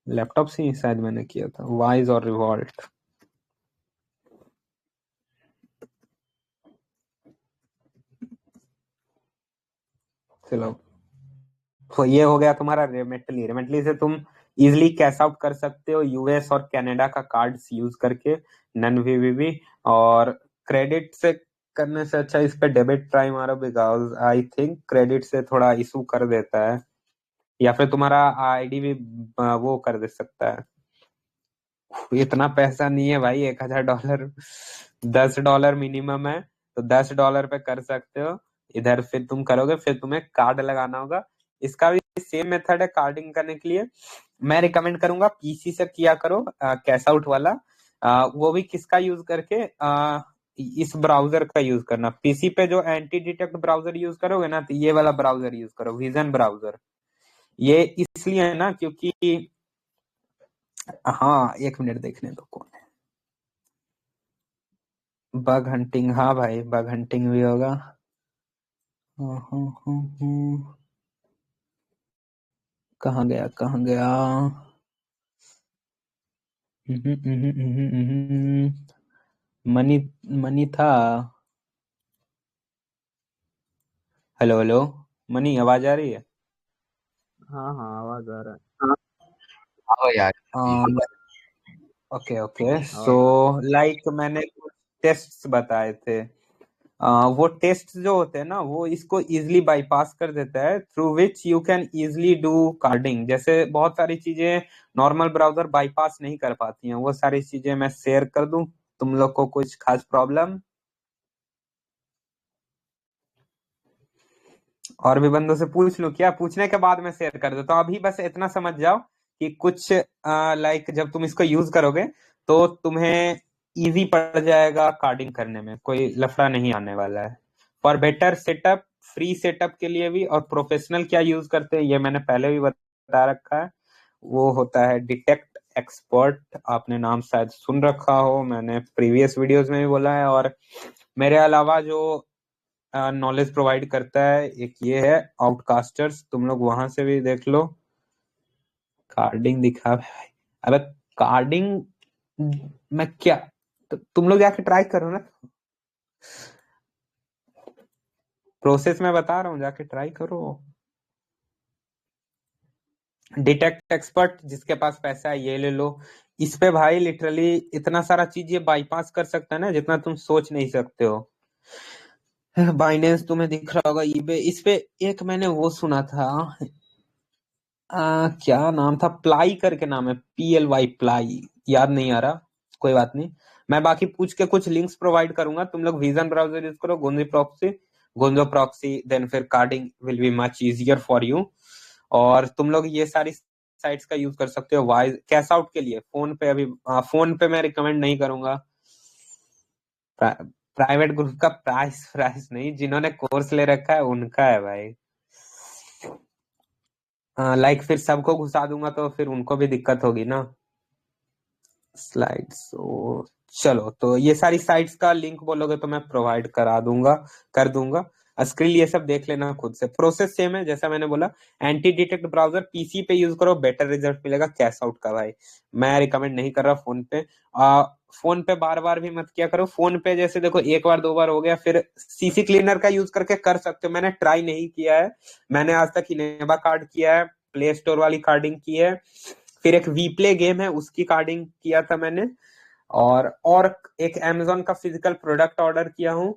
लैपटॉप से ही शायद मैंने किया था, वाइज और रिवॉल्ट। चलो तो ये हो गया तुम्हारा रेमेटली। रेमेटली से तुम इजिली कैश आउट कर सकते हो यूएस और कनाडा का कार्ड्स यूज करके, नन वीवीबी। और क्रेडिट से करने से अच्छा इस पे डेबिट ट्राई मारो, बिकॉज आई थिंक क्रेडिट से थोड़ा इशू कर देता है, या फिर तुम्हारा आईडी भी वो कर दे सकता है। इतना पैसा नहीं है भाई, $1000, $10 मिनिमम है, तो $10 पे कर सकते हो। इधर फिर तुम करोगे, फिर तुम्हें कार्ड लगाना होगा। इसका भी सेम मेथड है कार्डिंग करने के लिए। मैं रिकमेंड करूंगा पीसी से किया करो कैश आउट वाला, वो भी किसका यूज करके, इस ब्राउजर का यूज करना। पीसी पे जो एंटी डिटेक्ट ब्राउजर यूज करोगे ना, तो ये वाला ब्राउजर यूज करो, विजन ब्राउजर। ये इसलिए है ना क्योंकि, हाँ 1 मिनट देखने दो कौन है। बग हंटिंग, हाँ भाई बग हंटिंग भी होगा। कहाँ गया कहाँ गया? मनी, मनी था। हेलो हेलो, मनी आवाज आ रही है? हाँ हाँ आवाज आ रहा है। हाँ आओ यार। ओके ओके, सो आवाज आ लाइक मैंने कुछ टेस्ट्स बताए थे, वो टेस्ट जो होते हैं ना, वो इसको इजिली बाईपास कर देता है, through which you can easily do carding. जैसे बहुत सारी चीजें नॉर्मल ब्राउजर बाईपास नहीं कर पाती हैं, वो सारी चीजें मैं शेयर कर दूं तुम लोग को, कुछ खास प्रॉब्लम? और भी बंदों से पूछ लूं क्या? पूछने के बाद में शेयर कर दो। तो अभी बस इतना समझ जाओ कि कुछ लाइक जब तुम इसको यूज करोगे तो तुम्हें इजी पड़ जाएगा, कार्डिंग करने में कोई लफड़ा नहीं आने वाला है। For better setup, free setup के लिए भी, और प्रोफेशनल क्या यूज करते हैं ये मैंने पहले भी बता रखा है। वो होता है डिटेक्ट एक्सपर्ट, आपने नाम शायद सुन रखा हो, मैंने प्रीवियस वीडियोस में भी बोला है। और मेरे अलावा जो नॉलेज प्रोवाइड करता है एक ये है आउटकास्टर्स, तुम लोग वहां से भी देख लो। कार्डिंग दिखा भाई। अबे कार्डिंग में क्या, तो तुम लोग जाके ट्राई करो ना, प्रोसेस में बता रहा हूँ, जाके ट्राई करो। डिटेक्ट एक्सपर्ट, जिसके पास पैसा है ये ले लो। इस पे भाई लिटरली इतना सारा चीज ये बाईपास कर सकता है ना जितना तुम सोच नहीं सकते हो। बाइनेंस तुम्हें दिख रहा होगा, ईबे, इस पे एक मैंने वो सुना था, क्या नाम था, प्लाई करके नाम है, PLY प्लाई, याद नहीं आ रहा, कोई बात नहीं। मैं बाकी पूछ के कुछ लिंक्स प्रोवाइड करूंगा, तुम लोग विजन ब्राउजर यूज करो, गोंजो प्रॉक्सी, देन फिर carding will be much easier for you. और तुम लोग ये सारी साइट्स का यूज कर सकते हो वाइज कैश आउट के लिए। फोन पे अभी फोन पे मैं रिकमेंड नहीं करूंगा। प्राइवेट ग्रुप का प्राइस प्राइस नहीं, जिन्होंने कोर्स ले रखा है उनका है भाई। लाइक फिर सबको घुसा दूंगा तो फिर उनको भी दिक्कत होगी ना। स्लाइड्स, ओ चलो, तो ये सारी साइट्स का लिंक बोलोगे तो मैं प्रोवाइड करा दूंगा, कर दूंगा। स्क्रीन ये सब देख लेना खुद से, प्रोसेस सेम है जैसा मैंने बोला। एंटी डिटेक्ट ब्राउजर पीसी पे यूज करो, बेटर रिजल्ट मिलेगा कैश आउट का भाई। मैं रिकमेंड नहीं कर रहा फोन पे। फोन पे बार बार भी मत किया करो। फोन पे जैसे देखो एक बार दो बार हो गया, फिर सीसी क्लीनर का यूज करके कर सकते हो, मैंने ट्राई नहीं किया है। मैंने आज तक इनेबा कार्ड किया है, प्ले स्टोर वाली कार्डिंग की है, फिर एक वीप्ले गेम है उसकी कार्डिंग किया था मैंने, और एक अमेजोन का फिजिकल प्रोडक्ट ऑर्डर किया हूँ,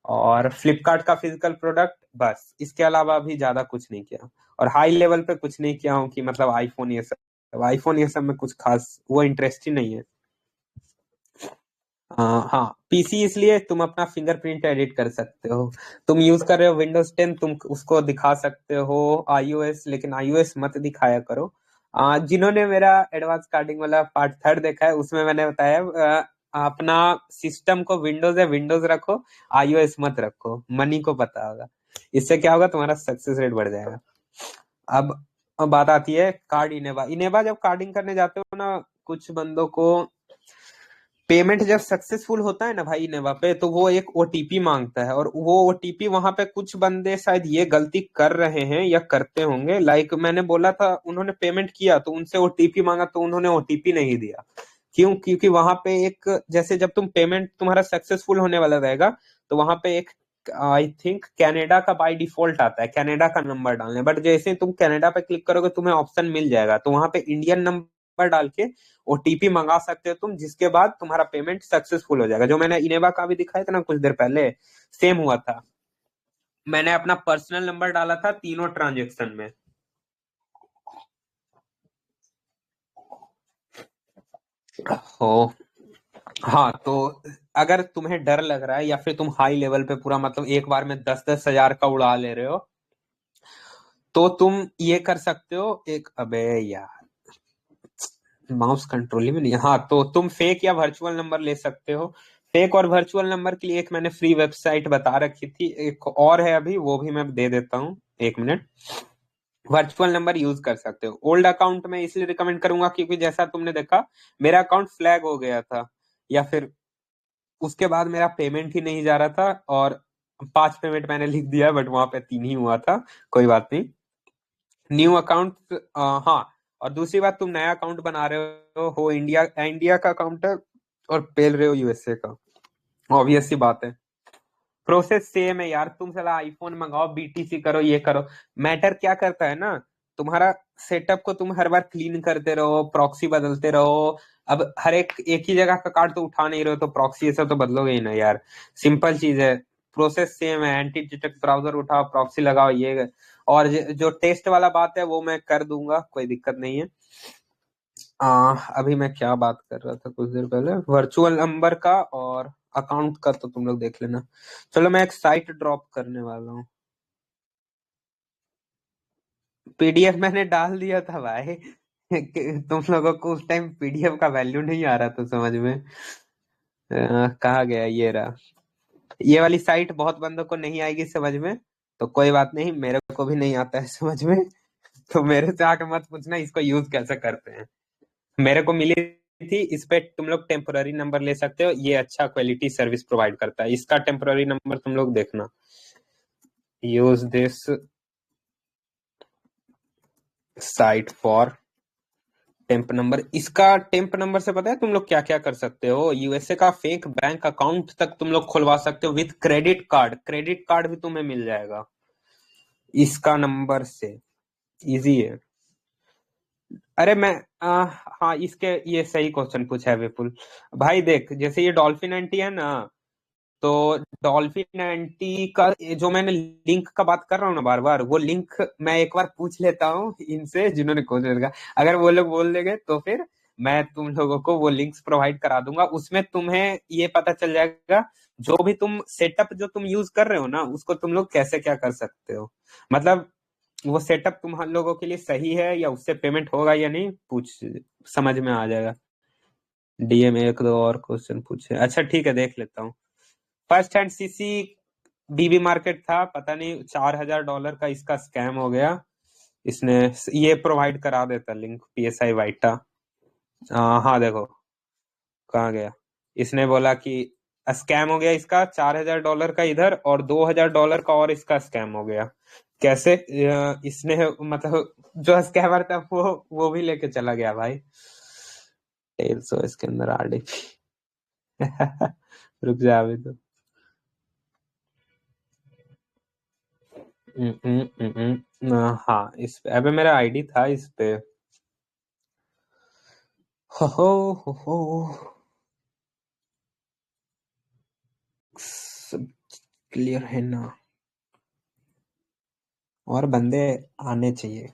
और फ्लिपकार्ट का फिजिकल प्रोडक्ट, बस इसके अलावा अभी ज्यादा कुछ नहीं किया। और हाई लेवल पे कुछ नहीं किया हूँ कि मतलब आईफोन ये सब में कुछ खास वो इंटरेस्ट ही नहीं है। हाँ, पीसी इसलिए तुम अपना फिंगरप्रिंट एडिट कर सकते हो। तुम यूज कर रहे हो विंडोज 10, तुम उसको दिखा सकते हो iOS, लेकिन iOS मत दिखाया करो। जिन्होंने मेरा एडवांस कार्डिंग वाला पार्ट थर्ड देखा है उसमें मैंने बताया, अपना सिस्टम को विंडोज है विंडोज रखो, iOS मत रखो, मनी को पता होगा। इससे क्या होगा, तुम्हारा सक्सेस रेट बढ़ जाएगा। अब अब बात आती है कार्ड इनेबा। इनेबा जब कार्डिंग करने जाते हो ना, कुछ बंदों को पेमेंट जब सक्सेसफुल होता है ना भाई नेवा पे, तो वो एक ओटीपी मांगता है, और वो ओटीपी वहां पे कुछ बंदे शायद ये गलती कर रहे हैं या करते होंगे। लाइक मैंने बोला था, उन्होंने पेमेंट किया तो उनसे ओटीपी मांगा तो उन्होंने ओटीपी नहीं दिया। क्यों? क्योंकि वहां पे एक, जैसे जब तुम पेमेंट तुम्हारा सक्सेसफुल होने वाला रहेगा तो वहां पे एक, आई थिंक कनाडा का बाय डिफॉल्ट आता है, कनाडा का नंबर डालने, बट जैसे तुम कनाडा पे क्लिक करोगे तुम्हें ऑप्शन मिल जाएगा, तो वहां पे इंडियन नंबर डाल के ओटीपी मंगा सकते हो तुम, जिसके बाद तुम्हारा पेमेंट सक्सेसफुल हो जाएगा। जो मैंने इनेवा का भी दिखाया था ना कुछ देर पहले, सेम हुआ था। मैंने अपना पर्सनल नंबर डाला था तीनों ट्रांजेक्शन में। हो, हाँ, तो अगर तुम्हें डर लग रहा है या फिर तुम हाई लेवल पे पूरा मतलब एक बार में 10-10 हजार का उड़ा ले रहे हो, तो तुम ये कर सकते हो। एक, अबे यार, माउस कंट्रोल ही में नहीं, हाँ, तो तुम फेक या वर्चुअल नंबर ले सकते हो। फेक और वर्चुअल नंबर के लिए एक मैंने फ्री वेबसाइट बता रखी थी, एक और है अभी, वो भी मैं दे देता हूँ, एक मिनट। वर्चुअल नंबर यूज कर सकते हो। ओल्ड अकाउंट में इसलिए रिकमेंड करूंगा क्योंकि जैसा तुमने देखा, मेरा अकाउंट फ्लैग हो गया था, या फिर उसके बाद मेरा पेमेंट ही नहीं जा रहा था, और 5 पेमेंट मैंने लिख दिया, बट वहां पे 3 ही हुआ था। कोई बात नहीं, न्यू अकाउंट, हाँ। और दूसरी बात, तुम नया अकाउंट बना रहे हो इंडिया इंडिया का अकाउंट है, और पेल रहे हो यूएसए का, ऑब्वियस सी बात है। प्रोसेस सेम है यार, तुम साला आईफोन मंगाओ, बीटीसी करो, ये करो। मैटर क्या करता है ना, तुम्हारा सेटअप को तुम हर बार क्लीन करते रहो, प्रॉक्सी बदलते रहो। अब हर एक ही जगह का कार्ड तो उठा नहीं रहे हो, तो प्रॉक्सी ये सब तो बदलोगे ही ना यार। सिंपल चीज है, प्रोसेस सेम है, एंटी डिटेक्ट ब्राउजर उठाओ, प्रॉक्सी लगाओ, ये। और जो टेस्ट वाला बात है वो मैं कर दूंगा, कोई दिक्कत नहीं है। अभी मैं क्या बात कर रहा था कुछ देर पहले, वर्चुअल नंबर का और अकाउंट का, तो तुम लोग देख लेना। चलो मैं एक साइट ड्रॉप करने वाला हूँ। पीडीएफ मैंने डाल दिया था भाई। तुम लोगों को उस टाइम पीडीएफ का वैल्यू नहीं आ रहा था समझ में। कहाँ गया, ये रहा। ये वाली साइट बहुत बंदों को नहीं आएगी समझ में, तो कोई बात नहीं, मेरे को भी नहीं आता है समझ में। तो मेरे से आके मत पूछना इसको यूज कैसे करते हैं। मेरे को मिली थी, इस पे तुम लोग टेम्पोररी नंबर ले सकते हो, ये अच्छा क्वालिटी सर्विस प्रोवाइड करता है। इसका टेम्पोररी नंबर तुम लोग देखना, use this site for temp number. इसका टेम्प नंबर से पता है तुम लोग क्या क्या कर सकते हो? यूएसए का फेक बैंक अकाउंट तक तुम लोग खुलवा सकते हो with credit card. Credit card भी तुम्हें मिल जाएगा इसका नंबर से। इजी है। अरे मैं हाँ, इसके ये सही क्वेश्चन पूछा है विपुल भाई। देख, जैसे ये डॉल्फिन एंटी है ना, तो डॉल्फिन एंटी का ये जो मैंने लिंक का बात कर रहा हूँ ना बार बार, वो लिंक मैं एक बार पूछ लेता हूँ इनसे जिन्होंने क्वेश्चन का। अगर वो लोग बोल देंगे तो फिर मैं तुम लोगों को वो लिंक्स प्रोवाइड करा दूंगा। उसमें तुम्हें ये पता चल जाएगा जो भी तुम सेटअप जो तुम यूज कर रहे हो ना, उसको तुम लोग कैसे क्या कर सकते हो। मतलब वो सेटअप तुम हम लोगों के लिए सही है या उससे पेमेंट होगा या नहीं, पूछ समझ में आ जाएगा। डीएम एक दो और क्वेश्चन पूछे, अच्छा ठीक है देख लेता हूँ। फर्स्ट हैंड सीसी बीबी मार्केट था, पता नहीं $4,000 का इसका स्कैम हो गया। इसने ये प्रोवाइड करा देता लिंक, पीएसआई वाइटा। हाँ देखो कहाँ गया। इसने बोला कि स्कैम हो गया इसका $4,000 का इधर, और $2,000 का और इसका स्कैम हो गया। कैसे? इसने मतलब जो स्कैमर था वो भी लेके चला गया भाई। 150 इसके अंदर आरडीपी। रुक जा अभी तो। हाँ इस पे अबे मेरा आईडी था इस पे। हो सब क्लियर है ना? और बंदे आने चाहिए।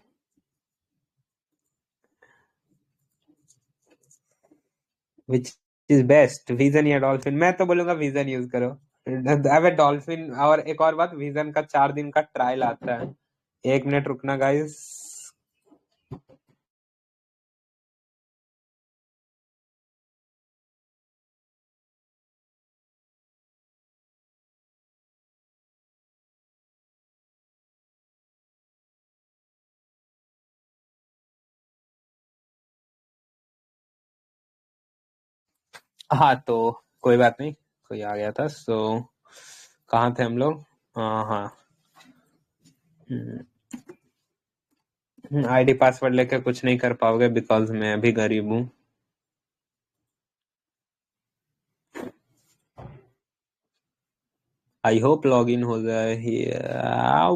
विच इज बेस्ट, विजन या डॉल्फिन? मैं तो बोलूंगा विजन यूज करो। अबे डॉल्फिन, और एक और बात, विजन का 4 दिन का ट्रायल आता है। 1 मिनट रुकना गाइस। हाँ तो कोई बात नहीं, कोई आ गया था। सो कहाँ थे हम लोग? हाँ हाँ, आईडी पासवर्ड लेके कुछ नहीं कर पाओगे बिकॉज मैं अभी गरीब हूँ। आई होप लॉग इन हो जाए।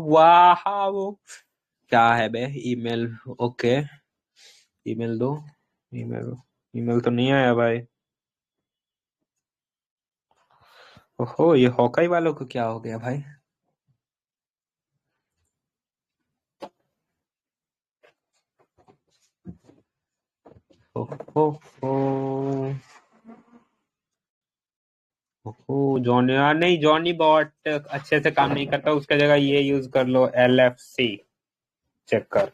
वाह, क्या है बे? Email, okay. ईमेल दो। ईमेल, ईमेल तो नहीं आया भाई। ओहो, ये हॉकाई वालों को क्या हो गया भाई? ओहो, ओहो जॉनी, नहीं जॉनी बॉट अच्छे से काम नहीं करता, उसका जगह ये यूज कर लो, LFC। चेक कर।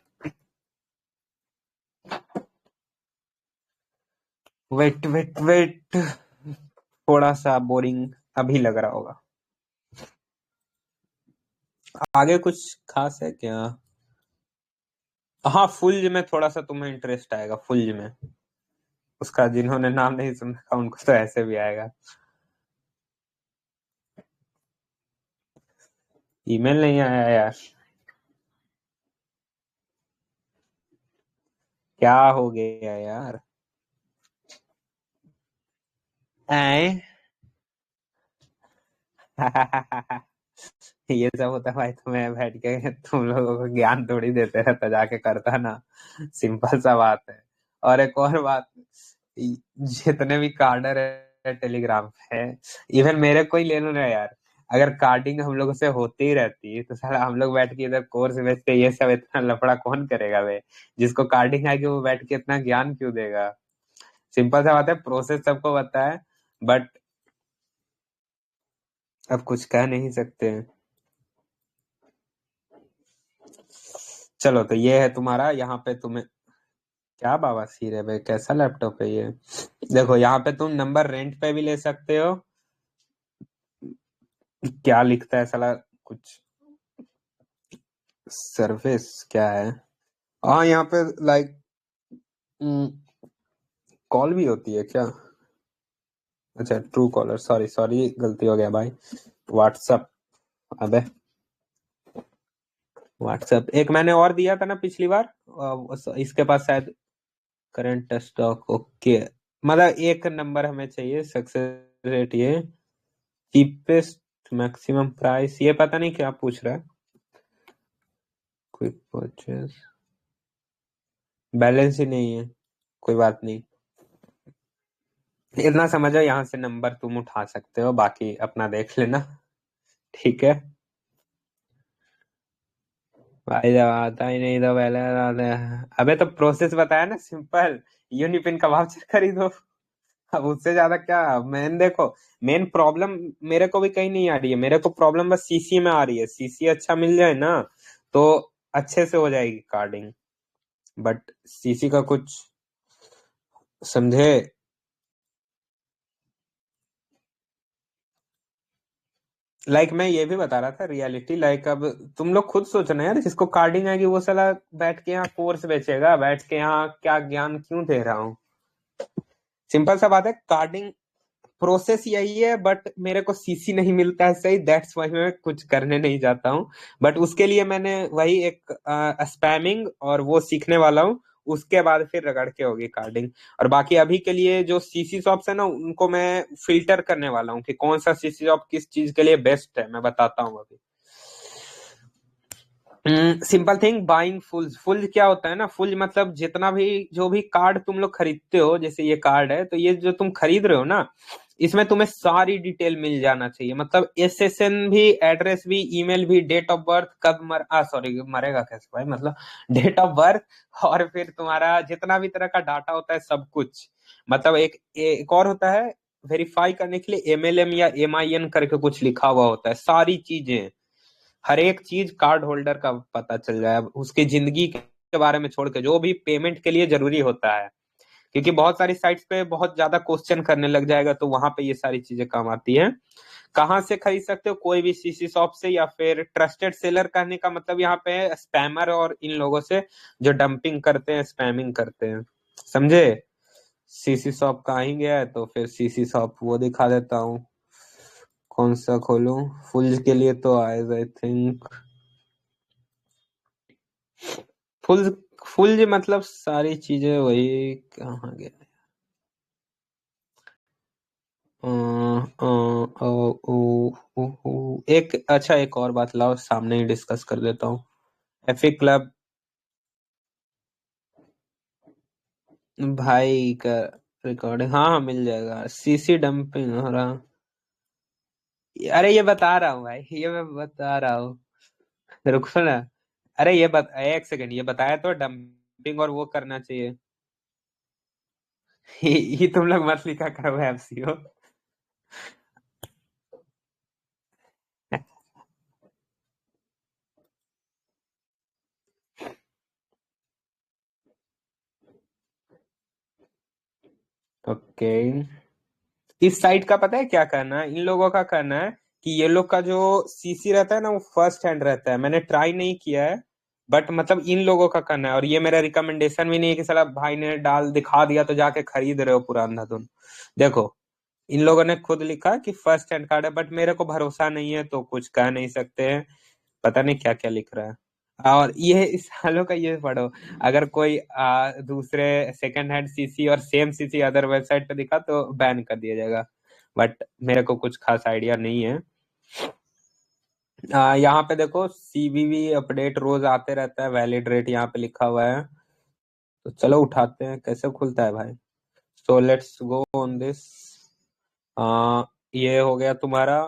वेट वेट वेट, थोड़ा सा बोरिंग अभी लग रहा होगा। आगे कुछ खास है क्या? हाँ, फुल्ज में थोड़ा सा तुम्हें इंटरेस्ट आएगा, फुल्ज में। उसका जिन्होंने नाम नहीं सुना उनको तो ऐसे भी आएगा। ईमेल नहीं आया यार, क्या हो गया यार? आए? ये सब होता भाई तो मैं बैठ के तुम लोगों को ज्ञान थोड़ी देते रहता, जाके करता ना। सिंपल सा बात है। और एक और बात, जितने भी कार्डर है टेलीग्राम पे, इवन मेरे को ही ले लो ना यार, अगर कार्डिंग हम लोगों से होती ही रहती तो साला हम लोग बैठ के इधर कोर्स बेचते, ये सब इतना लफड़ा कौन करेगा वे? जिसको कार्डिंग आएगी वो बैठ के इतना ज्ञान क्यों देगा? सिंपल सा बात है, प्रोसेस सबको पता है, बट अब कुछ कह नहीं सकते हैं। चलो तो ये है तुम्हारा, यहाँ पे तुम्हें क्या बवासीर है भाई, कैसा लैपटॉप है ये। देखो यहाँ पे तुम नंबर रेंट पे भी ले सकते हो। क्या लिखता है साला, कुछ सर्विस क्या है। हाँ यहाँ पे लाइक कॉल भी होती है क्या। अच्छा ट्रू कॉलर, सॉरी सॉरी गलती हो गया भाई। व्हाट्सअप, अबे व्हाट्सएप एक मैंने और दिया था ना पिछली बार, इसके पास शायद करंट स्टॉक ओके। मतलब एक नंबर हमें चाहिए सक्सेस रेट, ये चीपेस्ट मैक्सिमम प्राइस, ये पता नहीं क्या पूछ रहा है। क्विक परचेस, बैलेंस ही नहीं है, कोई बात नहीं। इतना समझो यहाँ से नंबर तुम उठा सकते हो, बाकी अपना देख लेना, ठीक है। भाई जब आता ही नहीं तो पहले अबे तो प्रोसेस बताया ना, सिंपल। यूनिपिन का वाउचर खरीदो। अब उससे ज्यादा क्या। मेन देखो, मेन प्रॉब्लम मेरे को भी कहीं नहीं आ रही है, मेरे को प्रॉब्लम बस सीसी में आ रही है। सीसी अच्छा मिल जाए ना तो अच्छे से हो जाएगी कार्डिंग, बट सीसी का कुछ समझे। मैं ये भी बता रहा था रियलिटी, अब तुम लोग खुद सोचो ना यार, जिसको कार्डिंग आएगी वो साला बैठ के यहाँ कोर्स बेचेगा, बैठ के यहाँ क्या ज्ञान क्यों दे रहा हूँ। सिंपल सा बात है, कार्डिंग प्रोसेस यही है, बट मेरे को सीसी नहीं मिलता है सही, दैट्स वाई मैं कुछ करने नहीं जाता हूँ। बट उसके लिए मैंने वही एक स्पैमिंग और वो सीखने वाला हूँ, उसके बाद फिर रगड़ के होगी कार्डिंग। और बाकी अभी के लिए जो सीसी शॉप्स है ना, उनको मैं फिल्टर करने वाला हूँ कि कौन सा सीसी शॉप किस चीज के लिए बेस्ट है, मैं बताता हूँ अभी। Simple thing, buying full. Full क्या होता है ना, फुल मतलब जितना भी जो भी कार्ड तुम लोग खरीदते हो, जैसे ये कार्ड है तो ये जो तुम खरीद रहे हो ना, इसमें तुम्हें सारी डिटेल मिल जाना चाहिए। मतलब एसएसएन भी, एड्रेस भी, ईमेल भी, डेट ऑफ बर्थ, कब सॉरी मरेगा कैसे भाई, मतलब डेट ऑफ बर्थ, और फिर तुम्हारा जितना भी तरह का डाटा होता है सब कुछ। मतलब एक और होता है वेरीफाई करने के लिए, एमएलएम या एमआईएन करके कुछ लिखा हुआ होता है, सारी चीजें, हर एक चीज कार्ड होल्डर का पता चल जाए। अब उसकी जिंदगी के बारे में छोड़ के जो भी पेमेंट के लिए जरूरी होता है, क्योंकि बहुत सारी साइट्स पे बहुत ज्यादा क्वेश्चन करने लग जाएगा, तो वहां पे ये सारी चीजें काम आती हैं। कहाँ से खरीद सकते हो, कोई भी सीसी शॉप से, या फिर ट्रस्टेड सेलर कहने का मतलब यहाँ पे स्पैमर और इन लोगों से जो डंपिंग करते हैं, स्पैमिंग करते हैं, समझे। सीसी शॉप कहाँ ही गया है, तो फिर सीसी शॉप वो दिखा देता हूँ। कौन सा खोलूं, फुल के लिए तो आएगा आई थिंक। फुल फुल मतलब सारी चीजें वही, कहाँ गया। अ, अ, एक अच्छा, एक और बात लाओ सामने ही डिस्कस कर देता हूँ। एफए क्लब भाई का रिकॉर्ड, हाँ हाँ मिल जाएगा। सीसी डंपिंग हो रहा, अरे ये बता रहा हूँ भाई, ये मैं बता रहा हूँ, रुको ना। अरे एक सेकंड, ये बताया तो डंपिंग और वो करना चाहिए। ये तुम लोग मत लिखा करो एफसीओ। ओके, इस साइट का पता है क्या करना है, इन लोगों का करना है कि ये लोग का जो सीसी रहता है ना, वो फर्स्ट हैंड रहता है। मैंने ट्राई नहीं किया है, बट मतलब इन लोगों का करना है। और ये मेरा रिकमेंडेशन भी नहीं है कि साला भाई ने डाल दिखा दिया तो जाके खरीद रहे हो पूरा अंधाधुन। देखो इन लोगों ने खुद लिखा कि फर्स्ट हैंड कार्ड है, बट मेरे को भरोसा नहीं है तो कुछ कह नहीं सकते हैं। पता नहीं क्या क्या लिख रहा है। और ये इस सालों का ये पढ़ो, अगर कोई दूसरे सेकंड हैंड सीसी और सेम सीसी अदर वेबसाइट पे दिखा तो बैन कर दिया जाएगा। बट मेरे को कुछ खास आइडिया नहीं है। यहाँ पे देखो सीवीवी अपडेट रोज आते रहता है, वैलिड रेट यहाँ पे लिखा हुआ है। तो चलो उठाते हैं, कैसे खुलता है भाई। So let's go on this. ये हो गया तुम्हारा,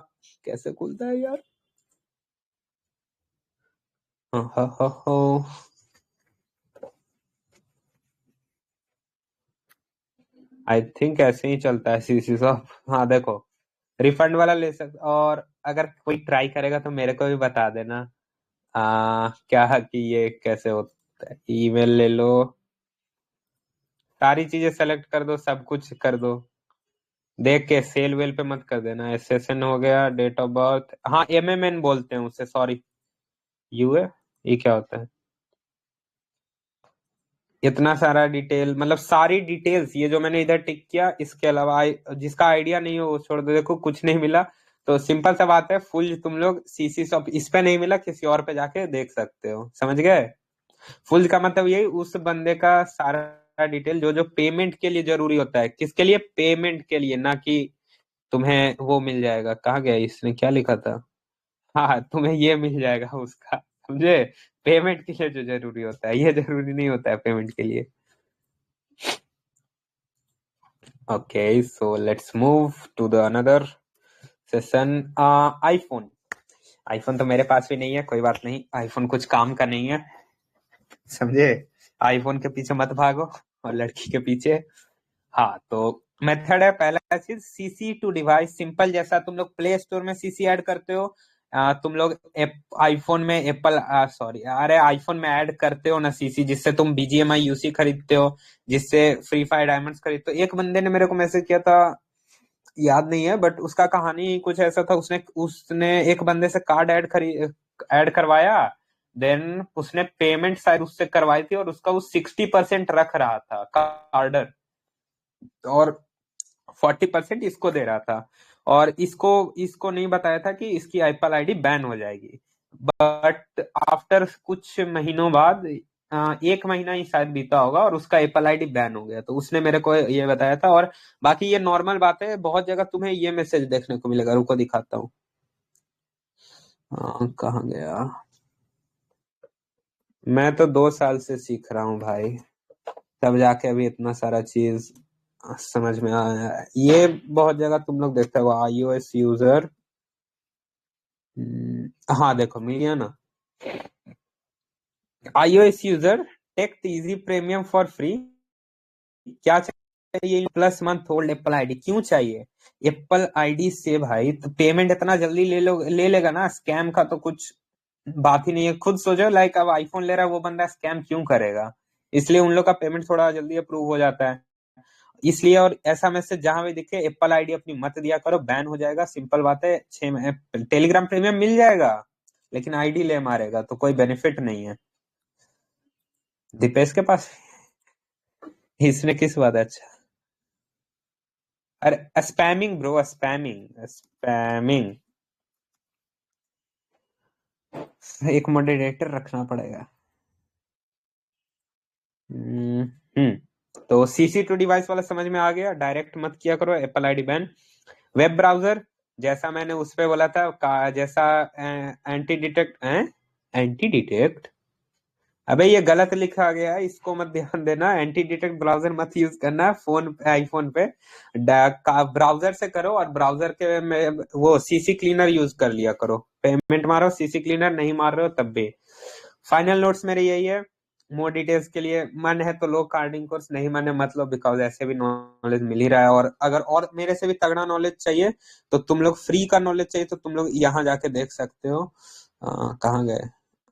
कैसे खुलता है यार। आई थिंक ऐसे ही चलता है सीसी सब। हाँ देखो, रिफंड वाला ले सकते, और अगर कोई ट्राई करेगा तो मेरे को भी बता देना। क्या कि ये कैसे होता है, ईमेल ले लो, सारी चीजें सेलेक्ट कर दो, सब कुछ कर दो, देख के सेल वेल पे मत कर देना। एसएसएन हो गया, डेट ऑफ बर्थ, हाँ एमएमएन बोलते हैं उसे, सॉरी यूए, ये क्या होता है? इतना सारा डिटेल, मतलब सारी डिटेल्स ये जो मैंने इधर टिक किया, इसके अलावा जिसका आइडिया नहीं हो वो छोड़ दो। देखो कुछ नहीं मिला तो सिंपल सा बात है, फुल तुम लोग सीसी शॉप, इस पे नहीं मिला किसी और पे जाके देख सकते हो, समझ गए? फुल का मतलब यही, उस बंदे का सारा डिटेल जो जो पेमेंट के लिए जरूरी होता है, किसके लिए? पेमेंट के लिए, ना कि तुम्हें वो मिल जाएगा, कहाँ गया इसने क्या लिखा था, हाँ तुम्हें ये मिल जाएगा उसका, समझे? पेमेंट के लिए जो जरूरी होता है, ये जरूरी नहीं होता है पेमेंट के लिए। Okay, so let's move to the another session. IPhone, iPhone तो मेरे पास भी नहीं है, कोई बात नहीं, आईफोन कुछ काम का नहीं है, समझे? आईफोन के पीछे मत भागो और लड़की के पीछे। हाँ तो मेथड है, पहला चीज सीसी टू डिवाइस सिंपल, जैसा तुम लोग प्ले स्टोर में सीसी ऐड करते हो, तुम लोग आईफोन में एप्पल सॉरी अरे आईफोन में ऐड करते हो ना सीसी, जिससे तुम बीजीएमआई यूसी खरीदते हो, जिससे फ्री फायर डायमंड्स खरीदते हो। एक बंदे ने मेरे को मैसेज किया था, याद नहीं है बट उसका कहानी कुछ ऐसा था, उसने उसने एक बंदे से कार्ड ऐड करवाया, देन उसने पेमेंट शायद उससे करवाई थी और उसका वो 60% रख रहा था कार्डर, और 40% इसको दे रहा था, और इसको इसको नहीं बताया था कि इसकी एप्पल आईडी बैन हो जाएगी। बट आफ्टर कुछ महीनों बाद, एक महीना ही शायद बीता होगा और उसका एप्पल आईडी बैन हो गया, तो उसने मेरे को ये बताया था। और बाकी ये नॉर्मल बात है, बहुत जगह तुम्हें ये मैसेज देखने को मिलेगा, रुको दिखाता हूँ। कहाँ गया? मैं तो 2 साल से सीख रहा हूँ भाई, तब जाके अभी इतना सारा चीज समझ में आया है। ये बहुत जगह तुम लोग देखते हो, iOS यूजर, हाँ देखो मिल गया ना, iOS user take easy premium for free, क्या चाहिए? Plus month hold Apple ID, क्यों चाहिए? एप्पल आईडी से भाई तो पेमेंट इतना जल्दी ले लेगा ना, स्कैम का तो कुछ बात ही नहीं है। खुद सोचो, लाइक अब आईफोन ले रहा है वो बंदा, स्कैम क्यों करेगा? इसलिए उन लोग का पेमेंट थोड़ा जल्दी अप्रूव हो जाता है, इसलिए। और ऐसा मैसेज जहां भी दिखे, एप्पल आईडी अपनी मत दिया करो, बैन हो जाएगा, सिंपल बात है। 6 टेलीग्राम प्रीमियम मिल जाएगा लेकिन आईडी ले मारेगा, तो कोई बेनिफिट नहीं है। दीपेश के पास इसने किस बात है? अच्छा, अरे स्पैमिंग ब्रो, स्पैमिंग स्पैमिंग, एक मॉडरेटर रखना पड़ेगा। तो सीसी टू डिवाइस वाला समझ में आ गया, डायरेक्ट मत किया करो Apple ID ban. Web browser, जैसा मैंने उस पे बोला था, जैसा एंटी डिटेक्ट, अबे ये गलत लिखा गया है, इसको मत ध्यान देना। एंटी डिटेक्ट ब्राउजर मत यूज करना फोन आईफोन पे, ब्राउजर से करो, और ब्राउजर के में वो सीसी क्लीनर यूज कर लिया करो। पेमेंट मारो सीसी क्लीनर, नहीं मार रहे हो तब भी। फाइनल नोट्स मेरे यही है, मोर डिटेल्स के लिए मन है तो लो कार्डिंग कोर्स, नहीं मन है मतलब, बिकॉज ऐसे भी नॉलेज मिल ही रहा है। और अगर और मेरे से भी तगड़ा नॉलेज चाहिए तो तुम लोग, फ्री का नॉलेज चाहिए तो तुम लोग यहाँ जाके देख सकते हो। कहाँ गए?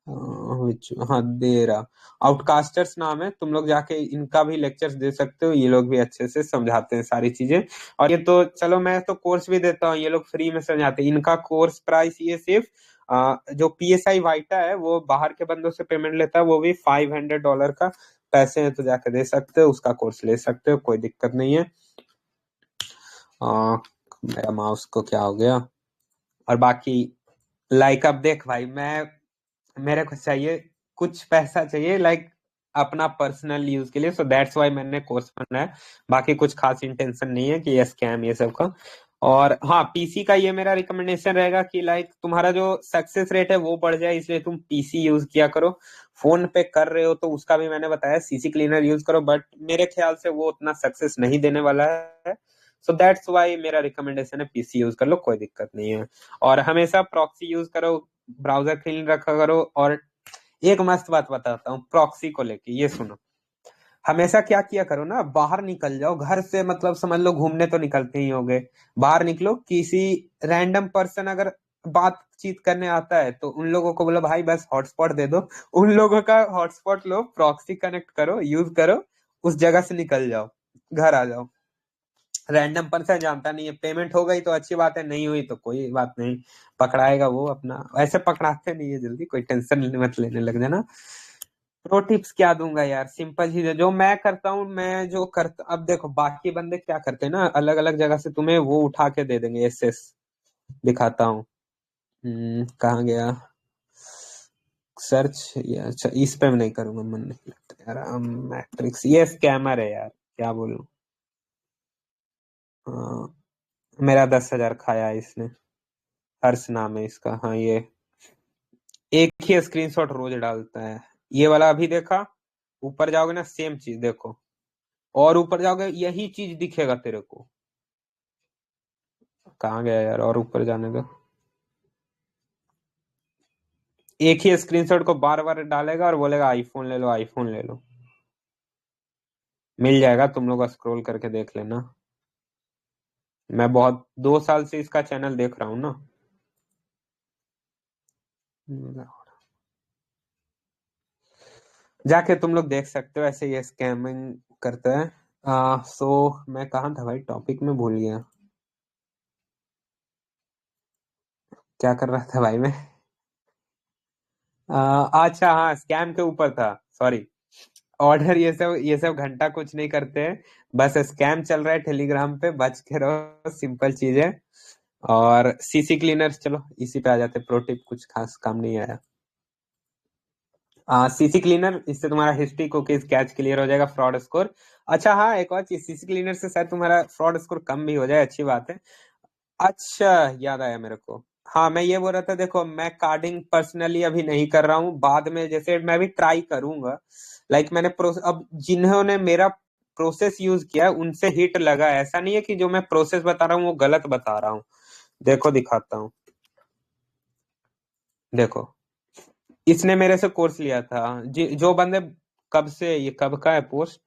हाँ दे रहा, आउटकास्टर्स नाम है, तुम लोग जाके इनका भी लेक्चर्स दे सकते हो, ये लोग भी अच्छे से समझाते हैं सारी चीजें। और ये तो चलो मैं तो कोर्स भी देता हूँ, ये लोग फ्री में समझाते हैं। इनका कोर्स प्राइस ये सिर्फ जो PSI वाइटा है वो बाहर के बंदों से पेमेंट लेता है, वो भी $500 का, पैसे हैं तो जाके दे सकते हो, उसका कोर्स ले सकते हो, कोई दिक्कत नहीं है। मेरा माउस को क्या हो गया? और बाकी लाइक अब देख भाई, मेरे को चाहिए, कुछ पैसा चाहिए लाइक अपना पर्सनल यूज के लिए, सो दैट्स वाई मैंने कोर्स बनाया। बाकी कुछ खास इंटेंशन नहीं है कि ये स्कैम ये सब का। और हाँ, पीसी का ये मेरा रिकमेंडेशन रहेगा कि लाइक तुम्हारा जो सक्सेस रेट है वो बढ़ जाए, इसलिए तुम पीसी यूज किया करो। फोन पे कर रहे हो तो उसका भी मैंने बताया, सीसी क्लीनर यूज करो, बट मेरे ख्याल से वो उतना सक्सेस नहीं देने वाला है, सो दैट्स वाई मेरा रिकमेंडेशन है पीसी यूज कर लो, कोई दिक्कत नहीं है। और हमेशा प्रॉक्सी यूज करो, ब्राउजर क्लीन रखा करो। और एक मस्त बात बताता हूँ प्रॉक्सी को लेके, ये सुनो, हमेशा क्या किया करो ना, बाहर निकल जाओ घर से, मतलब समझ लो घूमने तो निकलते ही होगे, बाहर निकलो, किसी रैंडम पर्सन अगर बात बातचीत करने आता है तो उन लोगों को बोलो भाई बस हॉटस्पॉट दे दो, उन लोगों का हॉटस्पॉट लो, प्रॉक्सी कनेक्ट करो, यूज करो, उस जगह से निकल जाओ, घर आ जाओ। रैंडम पर्सन जानता नहीं है, पेमेंट हो गई तो अच्छी बात है, नहीं हुई तो कोई बात नहीं, पकड़ाएगा वो अपना, ऐसे पकड़ाते नहीं है जल्दी, कोई टेंशन मत लेने लग जाना। प्रो टिप्स क्या दूंगा यार, सिंपल चीज है जो मैं करता हूँ, मैं जो करता, अब देखो बाकी बंदे क्या करते हैं ना, अलग अलग जगह से तुम्हें वो उठा के दे देंगे एसएस। दिखाता हूँ। कहाँ गया सर्च, या अच्छा इस पे मैं नहीं करूंगा, मन नहीं लगता यार। मैट्रिक्स ये स्कैमर है यार, क्या बोलूं। हाँ, मेरा 10,000 खाया है इसने। हर्ष नाम है इसका। हाँ, ये एक ही स्क्रीनशॉट रोज डालता है। ये वाला अभी देखा, ऊपर जाओगे ना सेम चीज देखो, और ऊपर जाओगे यही चीज दिखेगा तेरे को। कहाँ गया यार, और ऊपर जाने दो। एक ही स्क्रीनशॉट को बार बार डालेगा और बोलेगा आईफोन ले लो, आईफोन ले लो। मिल जाएगा, तुम लोग स्क्रॉल करके देख लेना। मैं बहुत 2 साल से इसका चैनल देख रहा हूँ ना। जाके तुम लोग देख सकते हो, ऐसे ये स्कैमिंग करते हैं। सो मैं कहाँ था भाई, टॉपिक में भूल गया क्या कर रहा था भाई मैं। अच्छा हाँ, स्कैम के ऊपर था, सॉरी। ऑर्डर ये सब घंटा कुछ नहीं करते हैं, बस स्कैम चल रहा है टेलीग्राम पे, बच के रहो, सिंपल चीज है। और सीसी क्लीनर्स, चलो इसी पे आ जाते, प्रो टिप कुछ खास काम नहीं आया। सीसी क्लीनर, इससे तुम्हारा हिस्ट्री कुकीज कैच क्लियर हो जाएगा, फ्रॉड स्कोर। अच्छा हाँ, एक और चीज, सीसी क्लीनर से शायद तुम्हारा फ्रॉड स्कोर कम भी हो जाए, अच्छी बात है। अच्छा, याद आया मेरे को। हाँ, मैं ये बोल रहा था, देखो मैं कार्डिंग पर्सनली अभी नहीं कर रहा हूँ, बाद में जैसे मैं भी ट्राई करूंगा। लाइक मैंने अब जिन्होंने मेरा प्रोसेस यूज किया है, उनसे हिट लगा है। ऐसा नहीं है कि जो मैं प्रोसेस बता रहा हूँ वो गलत बता रहा हूँ। देखो दिखाता हूँ, देखो इसने मेरे से कोर्स लिया था, जो बंदे, कब से, ये कब का है पोस्ट,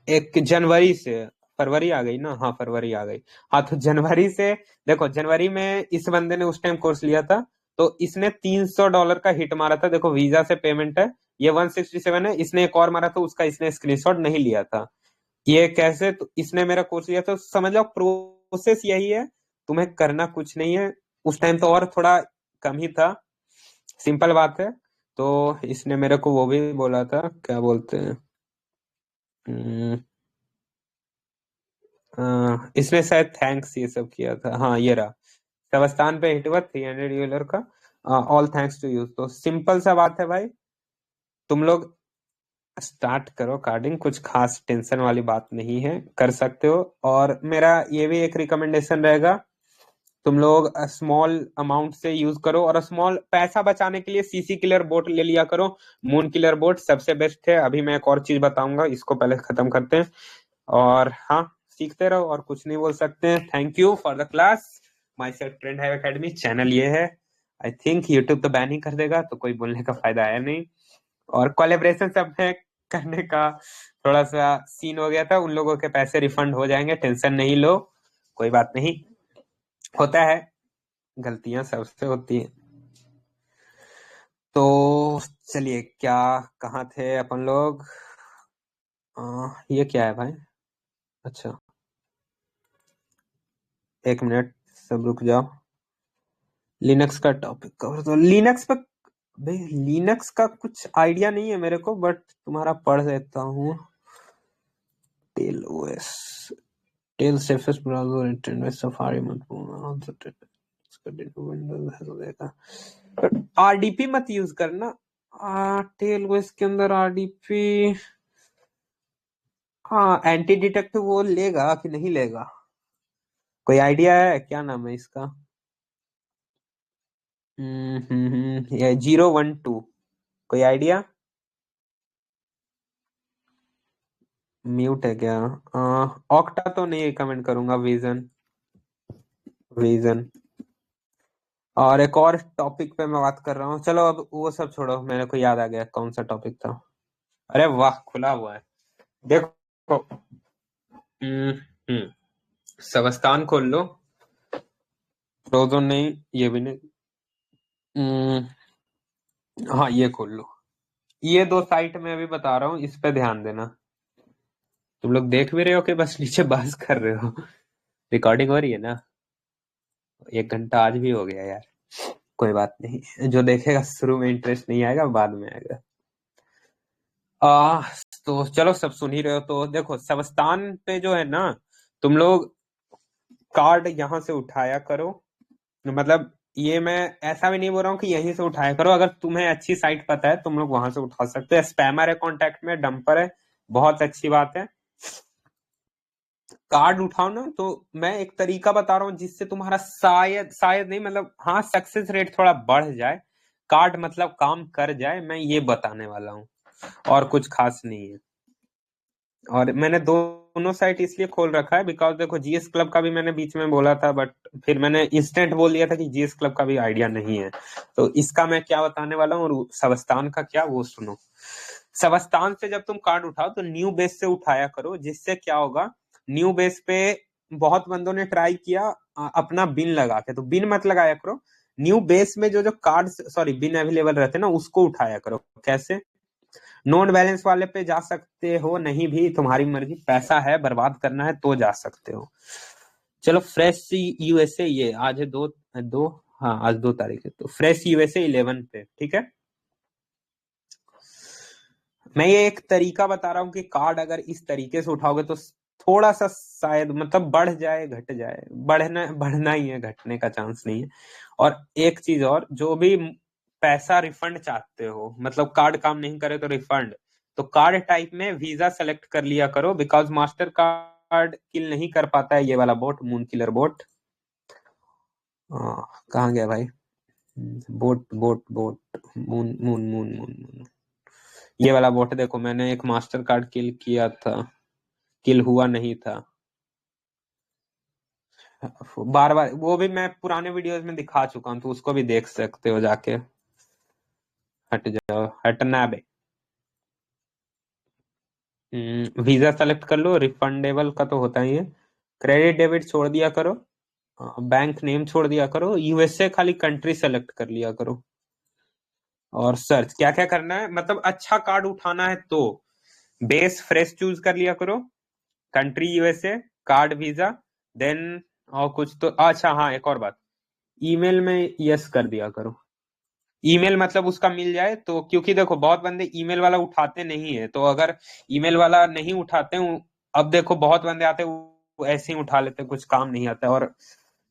1 जनवरी से, फरवरी आ गई ना, हाँ फरवरी आ गई। हाँ, तो जनवरी से, देखो जनवरी में इस बंदे ने उस टाइम कोर्स लिया था, तो इसने $300 का हिट मारा था। देखो वीजा से पेमेंट है, ये 167 है, इसने एक और मारा था, उसका इसने स्क्रीनशॉट नहीं लिया था। ये कैसे, तो इसने मेरा कोर्स लिया था, समझ लो प्रोसेस यही है, तुम्हें करना कुछ नहीं है। उस टाइम तो और थोड़ा कम ही था, सिंपल बात है। तो इसने मेरे को वो भी बोला था, क्या बोलते हैं, हम्म, इसने शायद थैंक्स ये सब किया था। हाँ, ये रहा, सबस्तान पे हिट हुआ $300 का, ऑल थैंक्स टू यू। तो सिंपल सा बात है भाई, तुम लोग स्टार्ट करो कार्डिंग, कुछ खास टेंशन वाली बात नहीं है, कर सकते हो। और मेरा ये भी एक रिकमेंडेशन रहेगा, तुम लोग स्मॉल अमाउंट से यूज करो, और स्मॉल पैसा बचाने के लिए सीसी किलर बोट ले लिया करो। मून किलर बोट सबसे बेस्ट है। अभी मैं एक और चीज बताऊंगा, इसको पहले खत्म करते हैं। और हाँ, सीखते रहो, और कुछ नहीं बोल सकते हैं। Thank you for the class. My self trend है अकेडमी, चैनल ये है। आई थिंक यूट्यूब तो बैन ही कर देगा, तो कोई बोलने का फायदा है नहीं। और कोलेब्रेशन सब में करने का थोड़ा सा सीन हो गया था, उन लोगों के पैसे रिफंड हो जाएंगे, टेंशन नहीं लो, कोई बात नहीं, होता है, गलतियां सबसे होती हैं। तो चलिए, क्या, कहाँ थे अपन लोग। ये क्या है भाई, अच्छा 1 मिनट, सब रुक जाओ। लिनक्स का टॉपिक कवर, तो लिनक्स पे भाई, लिनक्स का कुछ आइडिया नहीं है मेरे को, बट तुम्हारा पढ़ लेता हूँ। Tell OS, tell safest browser internet में सफारी मत बोलना, आरडीपी मत यूज करना। टेल ओएस के अंदर आरडीपी, हाँ एंटी डिटेक्टिव वो लेगा कि नहीं लेगा, कोई आइडिया है, क्या नाम है इसका। ये 012, कोई आइडिया। म्यूट है क्या। ऑक्टा तो नहीं रिकमेंड करूंगा, विजन, विजन। और एक और टॉपिक पे मैं बात कर रहा हूँ, चलो अब वो सब छोड़ो, मेरे को याद आ गया कौन सा टॉपिक था। अरे वाह, खुला हुआ है, देखो। हम्म हम्म सबस्तान खोल लो, फ्रोजन नहीं, ये भी नहीं। हाँ ये खोल लो। ये दो साइट मैं अभी बता रहा हूँ, इस पे ध्यान देना। तुम लोग देख भी रहे हो कि बस नीचे बहस कर रहे हो? रिकॉर्डिंग हो रही है ना? 1 घंटा आज भी हो गया यार। कोई बात नहीं, जो देखेगा शुरू में इंटरेस्ट नहीं आएगा, बाद में आएगा। आ, तो चलो, सब सुन ही रहे हो तो देखो, सबस्थान पे जो है ना, तुम लोग कार्ड यहाँ से उठाया करो। मतलब ये मैं ऐसा भी नहीं बोल रहा हूँ कि यहीं से उठाया करो, अगर तुम्हें अच्छी साइट पता है तुम लोग वहां से उठा सकते हो। स्पैमर है कांटेक्ट में, डंपर है, बहुत अच्छी बात है। कार्ड उठाओ ना, तो मैं एक तरीका बता रहा हूँ जिससे तुम्हारा शायद शायद नहीं, मतलब हाँ, सक्सेस रेट थोड़ा बढ़ जाए, कार्ड मतलब काम कर जाए, मैं ये बताने वाला हूँ। और कुछ खास नहीं है। और मैंने दोनों साइट इसलिए खोल रखा है बिकॉज देखो, जीएस क्लब का भी मैंने बीच में बोला था, बट फिर मैंने इंस्टेंट बोल दिया था कि जीएस क्लब का भी आइडिया नहीं है। तो इसका मैं क्या बताने वाला हूँ, और सबस्थान का क्या, वो सुनो। सबस्थान से जब तुम कार्ड उठाओ तो न्यू बेस से उठाया करो, जिससे क्या होगा, न्यू बेस पे बहुत बंदों ने ट्राई किया अपना बिन लगा के, तो बिन मत लगाया करो। न्यू बेस में जो जो कार्ड, सॉरी, बिन अवेलेबल रहते हैं ना, उसको उठाया करो। कैसे? नॉन बैलेंस वाले पे जा सकते हो, नहीं भी तुम्हारी मर्जी, पैसा है बर्बाद करना है तो जा सकते हो। चलो, फ्रेश यूएसए, ये आज है दो दो हाँ, आज 2 तारीख है, तो फ्रेश यूएसए 11 पे, ठीक है। मैं ये एक तरीका बता रहा हूँ कि कार्ड अगर इस तरीके से उठाओगे तो थोड़ा सा शायद मतलब बढ़ जाए, घट जाए, बढ़ना बढ़ना ही है, घटने का चांस नहीं है। और एक चीज और, जो भी पैसा रिफंड चाहते हो, मतलब कार्ड काम नहीं करे तो रिफंड, तो कार्ड टाइप में वीजा सेलेक्ट कर लिया करो, बिकॉज मास्टर कार्ड किल नहीं कर पाता है ये वाला बोट, मून किलर बोट। कहाँ गया भाई? Boat boat boat, moon moon moon moon moon, ये वाला बोट देखो, मैंने एक मास्टर कार्ड किल किया था, किल हुआ नहीं था। बार बार वो भी मैं पुराने वीडियोस में दिखा चुका हूँ, तो उसको भी देख सकते हो जाके। हट जाओ, हटना बे। वीजा सेलेक्ट कर लो, रिफंडेबल का तो होता ही है। क्रेडिट डेबिट छोड़ दिया करो, बैंक नेम छोड़ दिया करो, यूएसए खाली कंट्री सेलेक्ट कर लिया करो। और सर्च क्या क्या करना है, मतलब अच्छा कार्ड उठाना है तो बेस फ्रेश चूज कर लिया करो, country USA, card visa, then और कुछ तो, अच्छा हाँ, एक और बात, ईमेल में यस कर दिया करो। ईमेल मतलब उसका मिल जाए तो, क्योंकि देखो बहुत बंदे ईमेल वाला उठाते नहीं है, तो अगर ईमेल वाला नहीं उठाते हूँ, अब देखो बहुत बंदे आते हैं वो ऐसे ही उठा लेते हैं, कुछ काम नहीं आता। और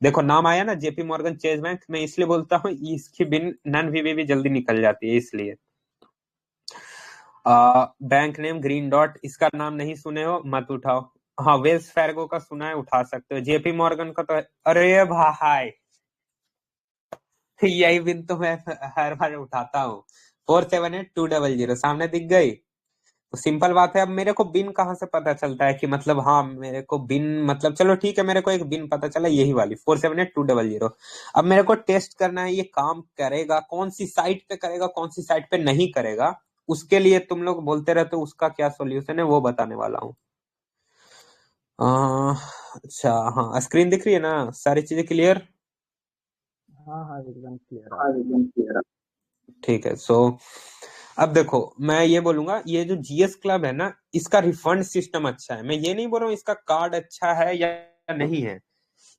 देखो नाम आया ना, जेपी मॉर्गन चेज बैंक, मैं इसलिए बोलता हूँ इसकी बिन नन वीवी भी जल्दी निकल जाती है, इसलिए। बैंक नेम ग्रीन डॉट, इसका नाम नहीं सुने हो मत उठाओ। हाँ, वेल्स फैर्गो का सुना है, उठा सकते हो। जेपी मॉर्गन का तो है। अरे भाई, यही बिन तो मैं हर बार उठाता हूँ। 478200 सामने दिख गई, तो सिंपल बात है। अब मेरे को बिन कहाँ से पता चलता है कि मतलब, हाँ मेरे को बिन मतलब, चलो ठीक है, मेरे को एक बिन पता चला, यही वाली 478200। अब मेरे को टेस्ट करना है ये काम करेगा, कौन सी साइट पे करेगा, कौन सी साइट पे नहीं करेगा। उसके लिए तुम लोग बोलते रहते हो उसका क्या सोल्यूशन है, वो बताने वाला हूँ। अच्छा, हाँ, स्क्रीन दिख रही है ना, सारी चीजें क्लियर? हाँ हाँ, एकदम क्लियर आ हाँ रहा है। एकदम क्लियर। ठीक है, सो अब देखो, मैं ये बोलूंगा, ये जो जीएस क्लब है ना, इसका रिफंड सिस्टम अच्छा है। मैं ये नहीं बोल रहा हूँ इसका कार्ड अच्छा है या नहीं है,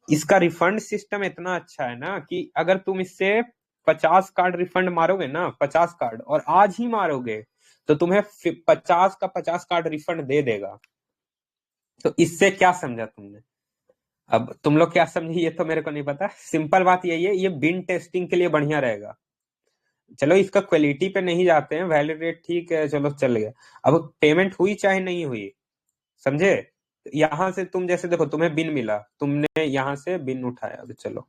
इसका रिफंड सिस्टम इतना अच्छा है ना कि अगर तुम इससे 50 कार्ड रिफंड मारोगे ना, 50 कार्ड, और आज ही मारोगे, तो तुम्हें 50 का 50 कार्ड रिफंड दे देगा। तो इससे क्या समझा तुमने? अब तुम लोग क्या समझे ये तो मेरे को नहीं पता, सिंपल बात यही है, ये बिन टेस्टिंग के लिए बढ़िया रहेगा। चलो, इसका क्वालिटी पे नहीं जाते हैं, वैलिडेट ठीक है, चलो चल गया। अब पेमेंट हुई चाहे नहीं हुई, समझे? यहां से तुम जैसे देखो, तुम्हें बिन मिला, तुमने यहां से बिन उठाया, अभी चलो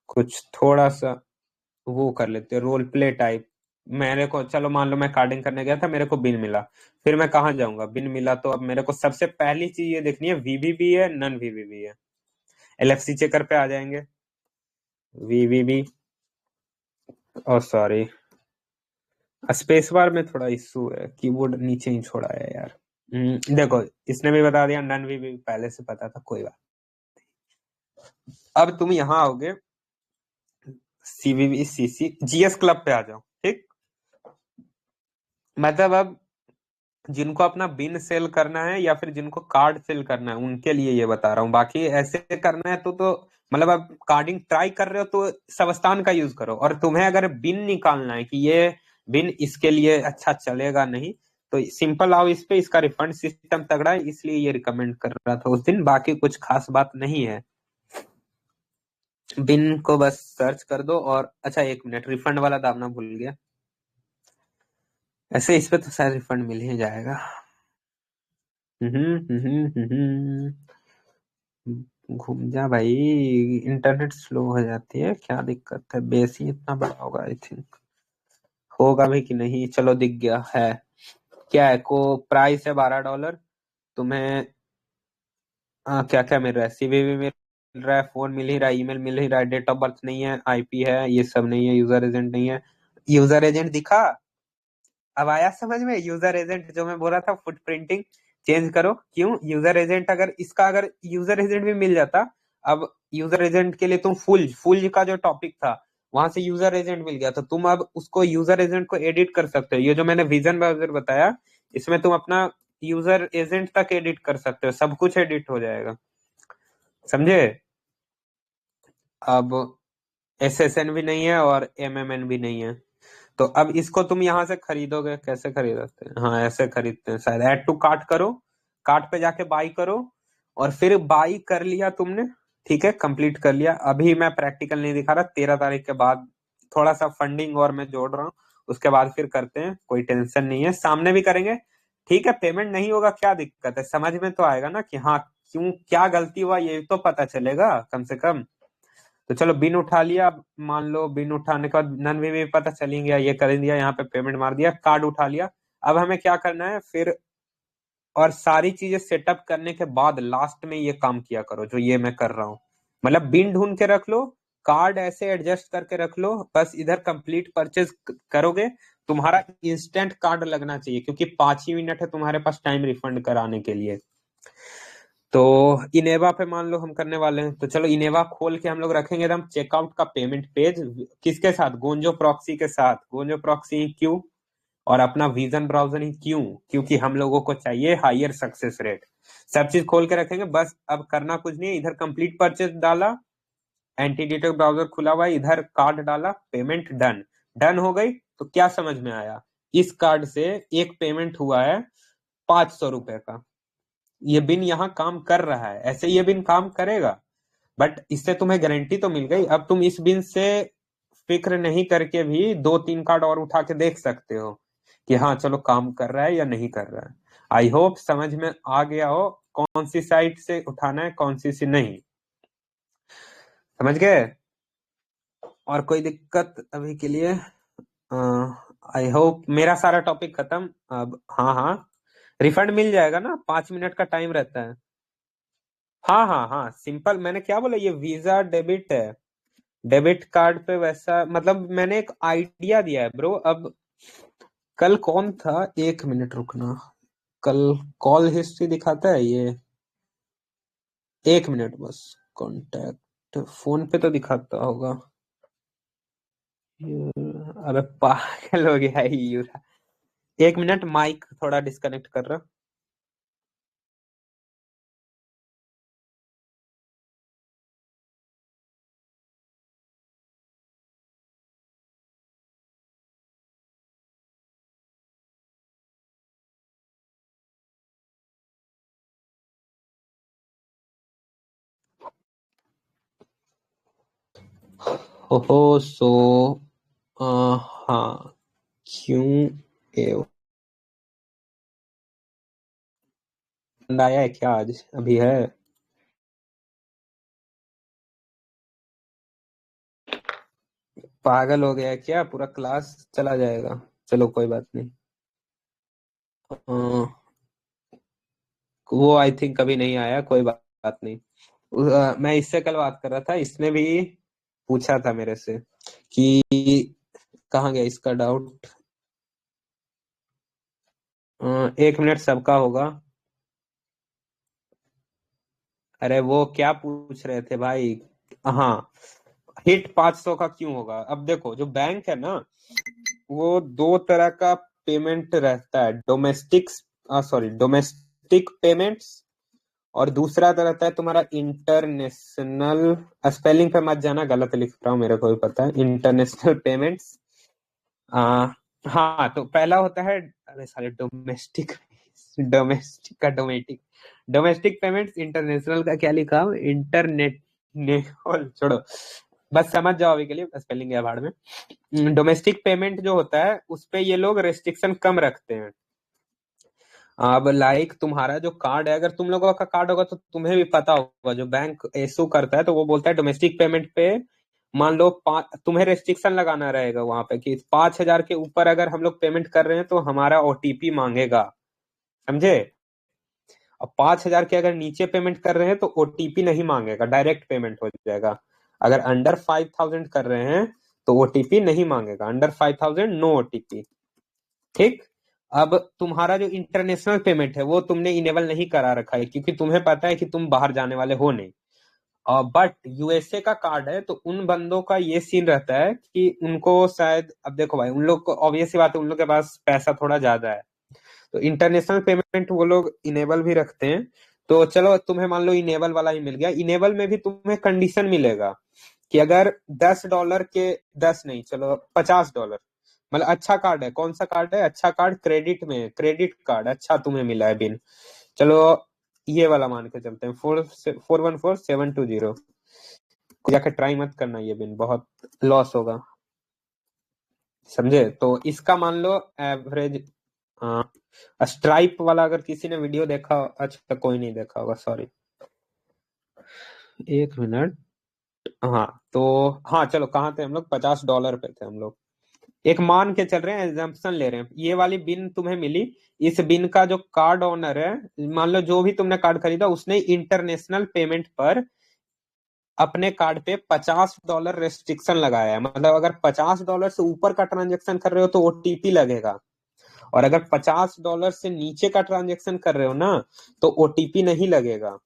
कुछ थोड़ा सा वो कर लेते, रोल प्ले टाइप। मेरे को, चलो मान लो मैं कार्डिंग करने गया था, मेरे को बिन मिला, फिर मैं कहाँ जाऊंगा? बिन मिला तो अब मेरे को सबसे पहली चीज ये देखनी है, वीवीबी है नन वीवीबी है। एलएफसी चेकर पे आ जाएंगे, वीवीबी, और सॉरी, स्पेस बार में थोड़ा इशू है, कीबोर्ड नीचे ही छोड़ा है यार। देखो, इसने भी बता दिया, नन भी पहले से पता था, कोई बात। अब तुम यहाँ आओगे, CVVCC GS क्लब पे आ जाओ, ठीक। मतलब अब जिनको अपना बिन सेल करना है या फिर जिनको कार्ड सेल करना है उनके लिए ये बता रहा हूँ, बाकी ऐसे करना है तो मतलब अब कार्डिंग ट्राई कर रहे हो तो सबस्तान का यूज करो। और तुम्हें अगर बिन निकालना है कि ये बिन इसके लिए अच्छा चलेगा नहीं, तो सिंपल आओ इस पे, इसका रिफंड सिस्टम तगड़ा है इसलिए ये रिकमेंड कर रहा था उस दिन, बाकी कुछ खास बात नहीं है। बिन को बस सर्च कर दो। और अच्छा, 1 मिनट, रिफंड वाला दाबना भूल गया। ऐसे इस पे तो शायद रिफंड मिल ही जाएगा। घूम जा भाई, इंटरनेट स्लो हो जाती है, क्या दिक्कत है? बेस ही इतना बड़ा होगा, आई थिंक होगा भी कि नहीं। चलो दिख गया है। क्या है को प्राइस है $12। तुम्हें क्या क्या मिल रहा है? CVV मिल रहा है, फोन मिल ही रहा है, ईमेल मिल ही रहा है, डेट ऑफ बर्थ नहीं है, IP है, ये सब नहीं है, यूजर एजेंट नहीं है। यूजर एजेंट दिखा? अब आया समझ में? यूजर एजेंट जो मैं बोल रहा था, फुटप्रिंटिंग चेंज करो। क्यों? यूजर एजेंट अगर इसका अगर यूजर एजेंट भी मिल जाता, अब यूजर एजेंट के लिए तुम फुल फुल का जो टॉपिक था वहां से यूजर एजेंट मिल गया, तो तुम अब उसको यूजर एजेंट को एडिट कर सकते हो। ये जो मैंने विजन ब्राउजर बताया, इसमें तुम अपना यूजर एजेंट तक एडिट कर सकते हो, सब कुछ एडिट हो जाएगा, समझे? अब SSN भी नहीं है और MMN भी नहीं है, तो अब इसको तुम यहाँ से खरीदोगे, कैसे खरीदते हैं? हाँ ऐसे खरीदते हैं शायद, ऐड टू कार्ट करो, कार्ट पे जाके बाई करो, और फिर बाई कर लिया तुमने, ठीक है, कंप्लीट कर लिया। अभी मैं प्रैक्टिकल नहीं दिखा रहा, 13 तारीख के बाद थोड़ा सा फंडिंग और मैं जोड़ रहा हूँ, उसके बाद फिर करते हैं, कोई टेंशन नहीं है, सामने भी करेंगे, ठीक है। पेमेंट नहीं होगा क्या दिक्कत है? समझ में तो आएगा ना कि हाँ क्यों, क्या गलती हुआ ये तो पता चलेगा कम से कम। तो चलो बिन उठा लिया, मान लो बिन उठाने के बाद नन भी पता चल ही गया, ये कर दिया, यहाँ पे पेमेंट मार दिया, कार्ड उठा लिया। अब हमें क्या करना है फिर? और सारी चीजें सेटअप करने के बाद लास्ट में ये काम किया करो जो ये मैं कर रहा हूँ, मतलब बिन ढूंढ के रख लो, कार्ड ऐसे एडजस्ट करके रख लो, बस इधर कंप्लीट परचेज करोगे, तुम्हारा इंस्टेंट कार्ड लगना चाहिए, क्योंकि 5 ही मिनट है तुम्हारे पास टाइम रिफंड कराने के लिए। तो इनेवा पे मान लो हम करने वाले हैं, तो चलो इनेवा खोल के हम लोग रखेंगे एकदम चेकआउट का पेमेंट पेज, किसके साथ? गोंजो प्रॉक्सी के साथ। गोंजो प्रॉक्सी क्यों? और अपना विजन ब्राउजर ही क्यों? क्योंकि हम लोगों को चाहिए हायर सक्सेस रेट। सब चीज खोल के रखेंगे, बस अब करना कुछ नहीं है, इधर कंप्लीट परचेज डाला, एंटीडेटर ब्राउजर खुला हुआ है, इधर कार्ड डाला, पेमेंट डन। डन हो गई, तो क्या समझ में आया? इस कार्ड से एक पेमेंट हुआ है ₹500 का, ये बिन यहाँ काम कर रहा है, ऐसे ये बिन काम करेगा, बट इससे तुम्हें गारंटी तो मिल गई। अब तुम इस बिन से फिक्र नहीं करके भी 2-3 कार्ड और उठा के देख सकते हो कि हाँ चलो काम कर रहा है या नहीं कर रहा है। आई होप समझ में आ गया हो कौन सी साइट से उठाना है, कौन सी नहीं। समझ गए? और कोई दिक्कत अभी के लिए? आई होप मेरा सारा टॉपिक खत्म अब। हाँ हाँ, रिफंड मिल जाएगा ना, 5 मिनट का टाइम रहता है। हाँ हाँ हाँ, सिंपल, मैंने क्या बोला, ये वीजा डेबिट है। डेबिट कार्ड पे वैसा, मतलब मैंने एक आइडिया दिया है ब्रो। अब कल कौन था, 1 मिनट रुकना, कल कॉल हिस्ट्री दिखाता है ये, 1 मिनट बस, कॉन्टैक्ट फोन पे तो दिखाता होगा। अबे पागल हो गया है यूरा। 1 मिनट, माइक थोड़ा डिस्कनेक्ट कर रहा। ओहो सो हाँ, क्यों ए आया है क्या आज? अभी है? पागल हो गया है क्या? पूरा क्लास चला जाएगा। चलो कोई बात नहीं। वो आई थिंक कभी नहीं आया, कोई बात नहीं। मैं इससे कल बात कर रहा था, इसने भी पूछा था मेरे से कि कहाँ गया इसका डाउट। 1 मिनट, सबका होगा। अरे वो क्या पूछ रहे थे भाई? हाँ, हिट 500 का क्यों होगा? अब देखो, जो बैंक है ना, वो दो तरह का पेमेंट रहता है, डोमेस्टिक पेमेंट्स, और दूसरा तो रहता है तुम्हारा इंटरनेशनल। स्पेलिंग पे मत जाना, गलत लिख रहा हूँ, मेरे को भी पता है, इंटरनेशनल पेमेंट्स। आ, हाँ, तो पहला होता है, अरे साले, डोमेस्टिक डोमेस्टिक का डोमेटिक, डोमेस्टिक पेमेंट्स, इंटरनेशनल का क्या लिखा हूँ, इंटरनेट ने छोड़ो, बस समझ जाओ अभी के लिए, स्पेलिंग है भाड़ में। डोमेस्टिक पेमेंट जो होता है उस पे ये लोग रेस्ट्रिक्शन कम रखते हैं। अब लाइक तुम्हारा जो कार्ड है, अगर तुम लोगों का कार्ड होगा तो तुम्हें भी पता होगा, जो बैंक इशू करता है तो वो बोलता है डोमेस्टिक पेमेंट पे, मान लो तुम्हें रेस्ट्रिक्शन लगाना रहेगा वहां पे कि 5,000 के ऊपर अगर हम लोग पेमेंट कर रहे हैं तो हमारा ओटीपी मांगेगा, समझे? अब 5,000 के अगर नीचे पेमेंट कर रहे हैं तो ओटीपी नहीं मांगेगा, डायरेक्ट पेमेंट हो जाएगा। अगर अंडर 5,000 कर रहे हैं तो ओटीपी नहीं मांगेगा, अंडर 5,000 नो ओटीपी। ठीक। अब तुम्हारा जो इंटरनेशनल पेमेंट है वो तुमने इनेबल नहीं करा रखा है, क्योंकि तुम्हें पता है कि तुम बाहर जाने वाले हो नहीं। बट यूएसए का कार्ड है तो उन बंदों का ये सीन रहता है कि उनको शायद, अब देखो भाई, उन लोग को ऑब्वियस सी बात है, उन लोग के पास पैसा थोड़ा ज्यादा है, तो इंटरनेशनल पेमेंट वो लोग इनेबल भी रखते हैं। तो चलो, तुम्हें मान लो इनेबल वाला ही मिल गया, इनेबल में भी तुम्हें कंडीशन मिलेगा कि अगर $10 के, 10 नहीं, चलो $50, मतलब अच्छा कार्ड है, कौन सा कार्ड है, अच्छा कार्ड, क्रेडिट में, क्रेडिट कार्ड अच्छा तुम्हें मिला है बिन, चलो ये वाला मान के चलते हैं, 414-720। जाके ट्राई मत करना ये बिन, बहुत लॉस होगा, समझे? तो इसका मान लो एवरेज, स्ट्राइप वाला अगर किसी ने वीडियो देखा, अच्छा कोई नहीं देखा होगा, सॉरी, एक मिनट। हाँ, तो हाँ चलो, कहाँ थे हम लोग, $50 पे थे हम लोग। एक मान के चल रहे हैं, एग्जाम्पशन ले रहे हैं, ये वाली बिन तुम्हें मिली, इस बिन का जो कार्ड ओनर है, मान लो जो भी तुमने कार्ड खरीदा उसने इंटरनेशनल पेमेंट पर अपने कार्ड पे $50 रेस्ट्रिक्शन लगाया है, मतलब अगर $50 से ऊपर का ट्रांजेक्शन कर रहे हो तो ओटीपी लगेगा, और अगर $50 से नीचे का ट्रांजेक्शन कर रहे हो ना तो ओटीपी नहीं लगेगा।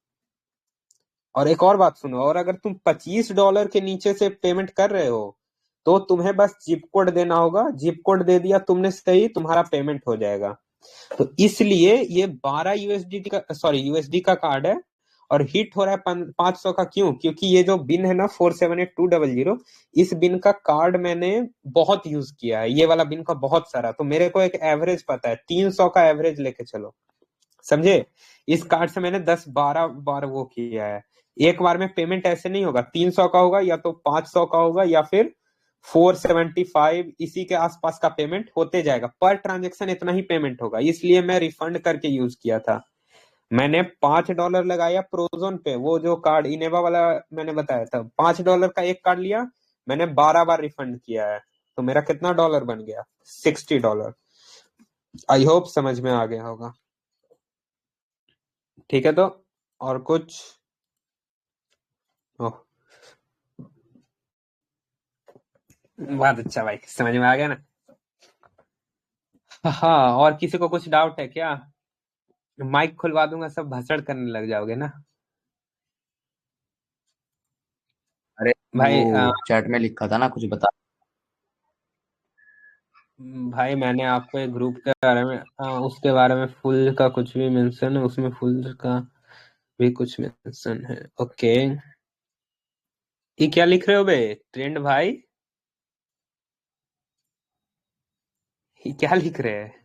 और एक और बात सुनो, और अगर तुम $25 के नीचे से पेमेंट कर रहे हो तो तुम्हें बस जिप कोड देना होगा, जिप कोड दे दिया तुमने सही, तुम्हारा पेमेंट हो जाएगा। तो इसलिए ये 12 यूएसडी का कार्ड है, और हिट हो रहा है 500 का, क्यों? क्योंकि ये जो बिन है ना, 478200, इस बिन का कार्ड मैंने बहुत यूज किया है, ये वाला बिन का बहुत सारा, तो मेरे को एक एवरेज पता है, 300 का एवरेज लेके चलो, समझे? इस कार्ड से मैंने 10-12 बार वो किया है। एक बार में पेमेंट ऐसे नहीं होगा, 300 का होगा, या तो 500 का होगा, या फिर 475, इसी के आसपास का पेमेंट होते जाएगा, पर ट्रांजेक्शन इतना ही पेमेंट होगा, इसलिए मैं रिफंड करके यूज किया था। मैंने $5 लगाया प्रोजोन पे, वो जो कार्ड इनेवा वाला मैंने बताया था, $5 का एक कार्ड लिया, मैंने 12 बार रिफंड किया है, तो मेरा कितना डॉलर बन गया, $60। आई होप समझ में आ गया होगा। ठीक है, तो और कुछ? ओह, बहुत अच्छा भाई, समझ में आ गया ना? हाँ, और किसी को कुछ डाउट है क्या? माइक खुलवा दूंगा, सब भसड़ करने लग जाओगे ना अरे वो भाई। चैट में लिखा था ना, कुछ बता। भाई मैंने आपको एक ग्रुप के बारे में, उसके बारे में फुल का कुछ भी मेंशन है, उसमें फुल का भी कुछ मेंशन है, ओके। ये क्या लिख रहे हो बे, ट्रेंड भाई? ये क्या लिख रहे हैं?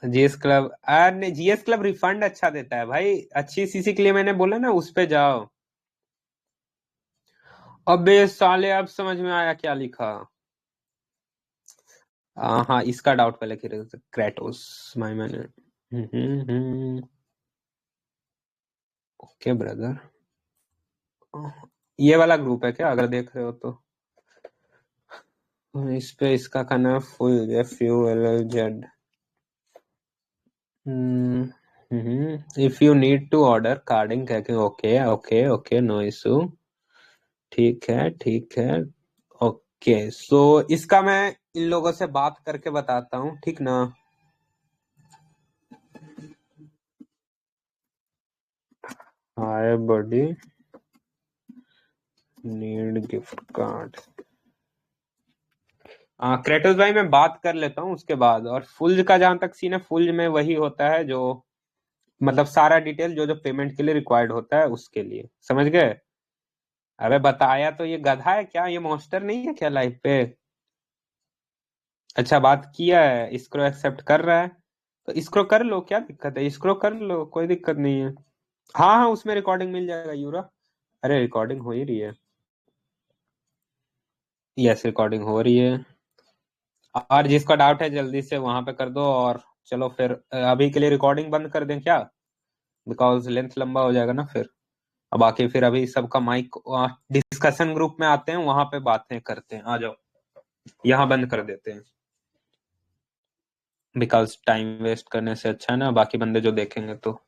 जीएस क्लब, नहीं, जीएस क्लब रिफंड अच्छा देता है भाई, अच्छी सीसी के लिए मैंने बोला ना, उस पे जाओ। अबे साले, अब समझ में आया क्या लिखा। हाँ, इसका डाउट पहले क्लियर कर, Kratos my man. Okay brother, ये वाला ग्रुप है क्या, अगर देख रहे हो तो? इस पे इसका का नाम full FULLZ। If you need to order carding कहके, okay okay okay, no issue, ठीक है ठीक है, ओके। सो इसका मैं इन लोगों से बात करके बताता हूँ, ठीक ना? Hi body need gift card. Kratos भाई मैं बात कर लेता हूँ उसके बाद। और फुल्ज का जहां तक सीन है, फुल्ज में वही होता है जो मतलब सारा डिटेल जो जो पेमेंट के लिए रिक्वायर्ड होता है उसके लिए, समझ गए? अबे बताया तो, ये गधा है क्या? ये मॉन्स्टर नहीं है क्या लाइफ पे? अच्छा बात किया है, इसको एक्सेप्ट कर रहा है तो इसको कर लो, क्या दिक्कत है? इसको कर लो, कोई दिक्कत नहीं है। हाँ हाँ उसमें रिकॉर्डिंग मिल जाएगा यूरा। अरे रिकॉर्डिंग हो ही रही है। यस रिकॉर्डिंग हो रही है। और जिसका डाउट है जल्दी से वहां पे कर दो। और चलो फिर अभी के लिए रिकॉर्डिंग बंद कर दें क्या? बिकॉज लेंथ लंबा हो जाएगा ना फिर। अब बाकी फिर अभी सबका माइक डिस्कशन ग्रुप में आते हैं, वहां पे बातें करते हैं। आ जाओ, यहाँ बंद कर देते हैं। बिकॉज टाइम वेस्ट करने से अच्छा है ना, बाकी बंदे जो देखेंगे तो।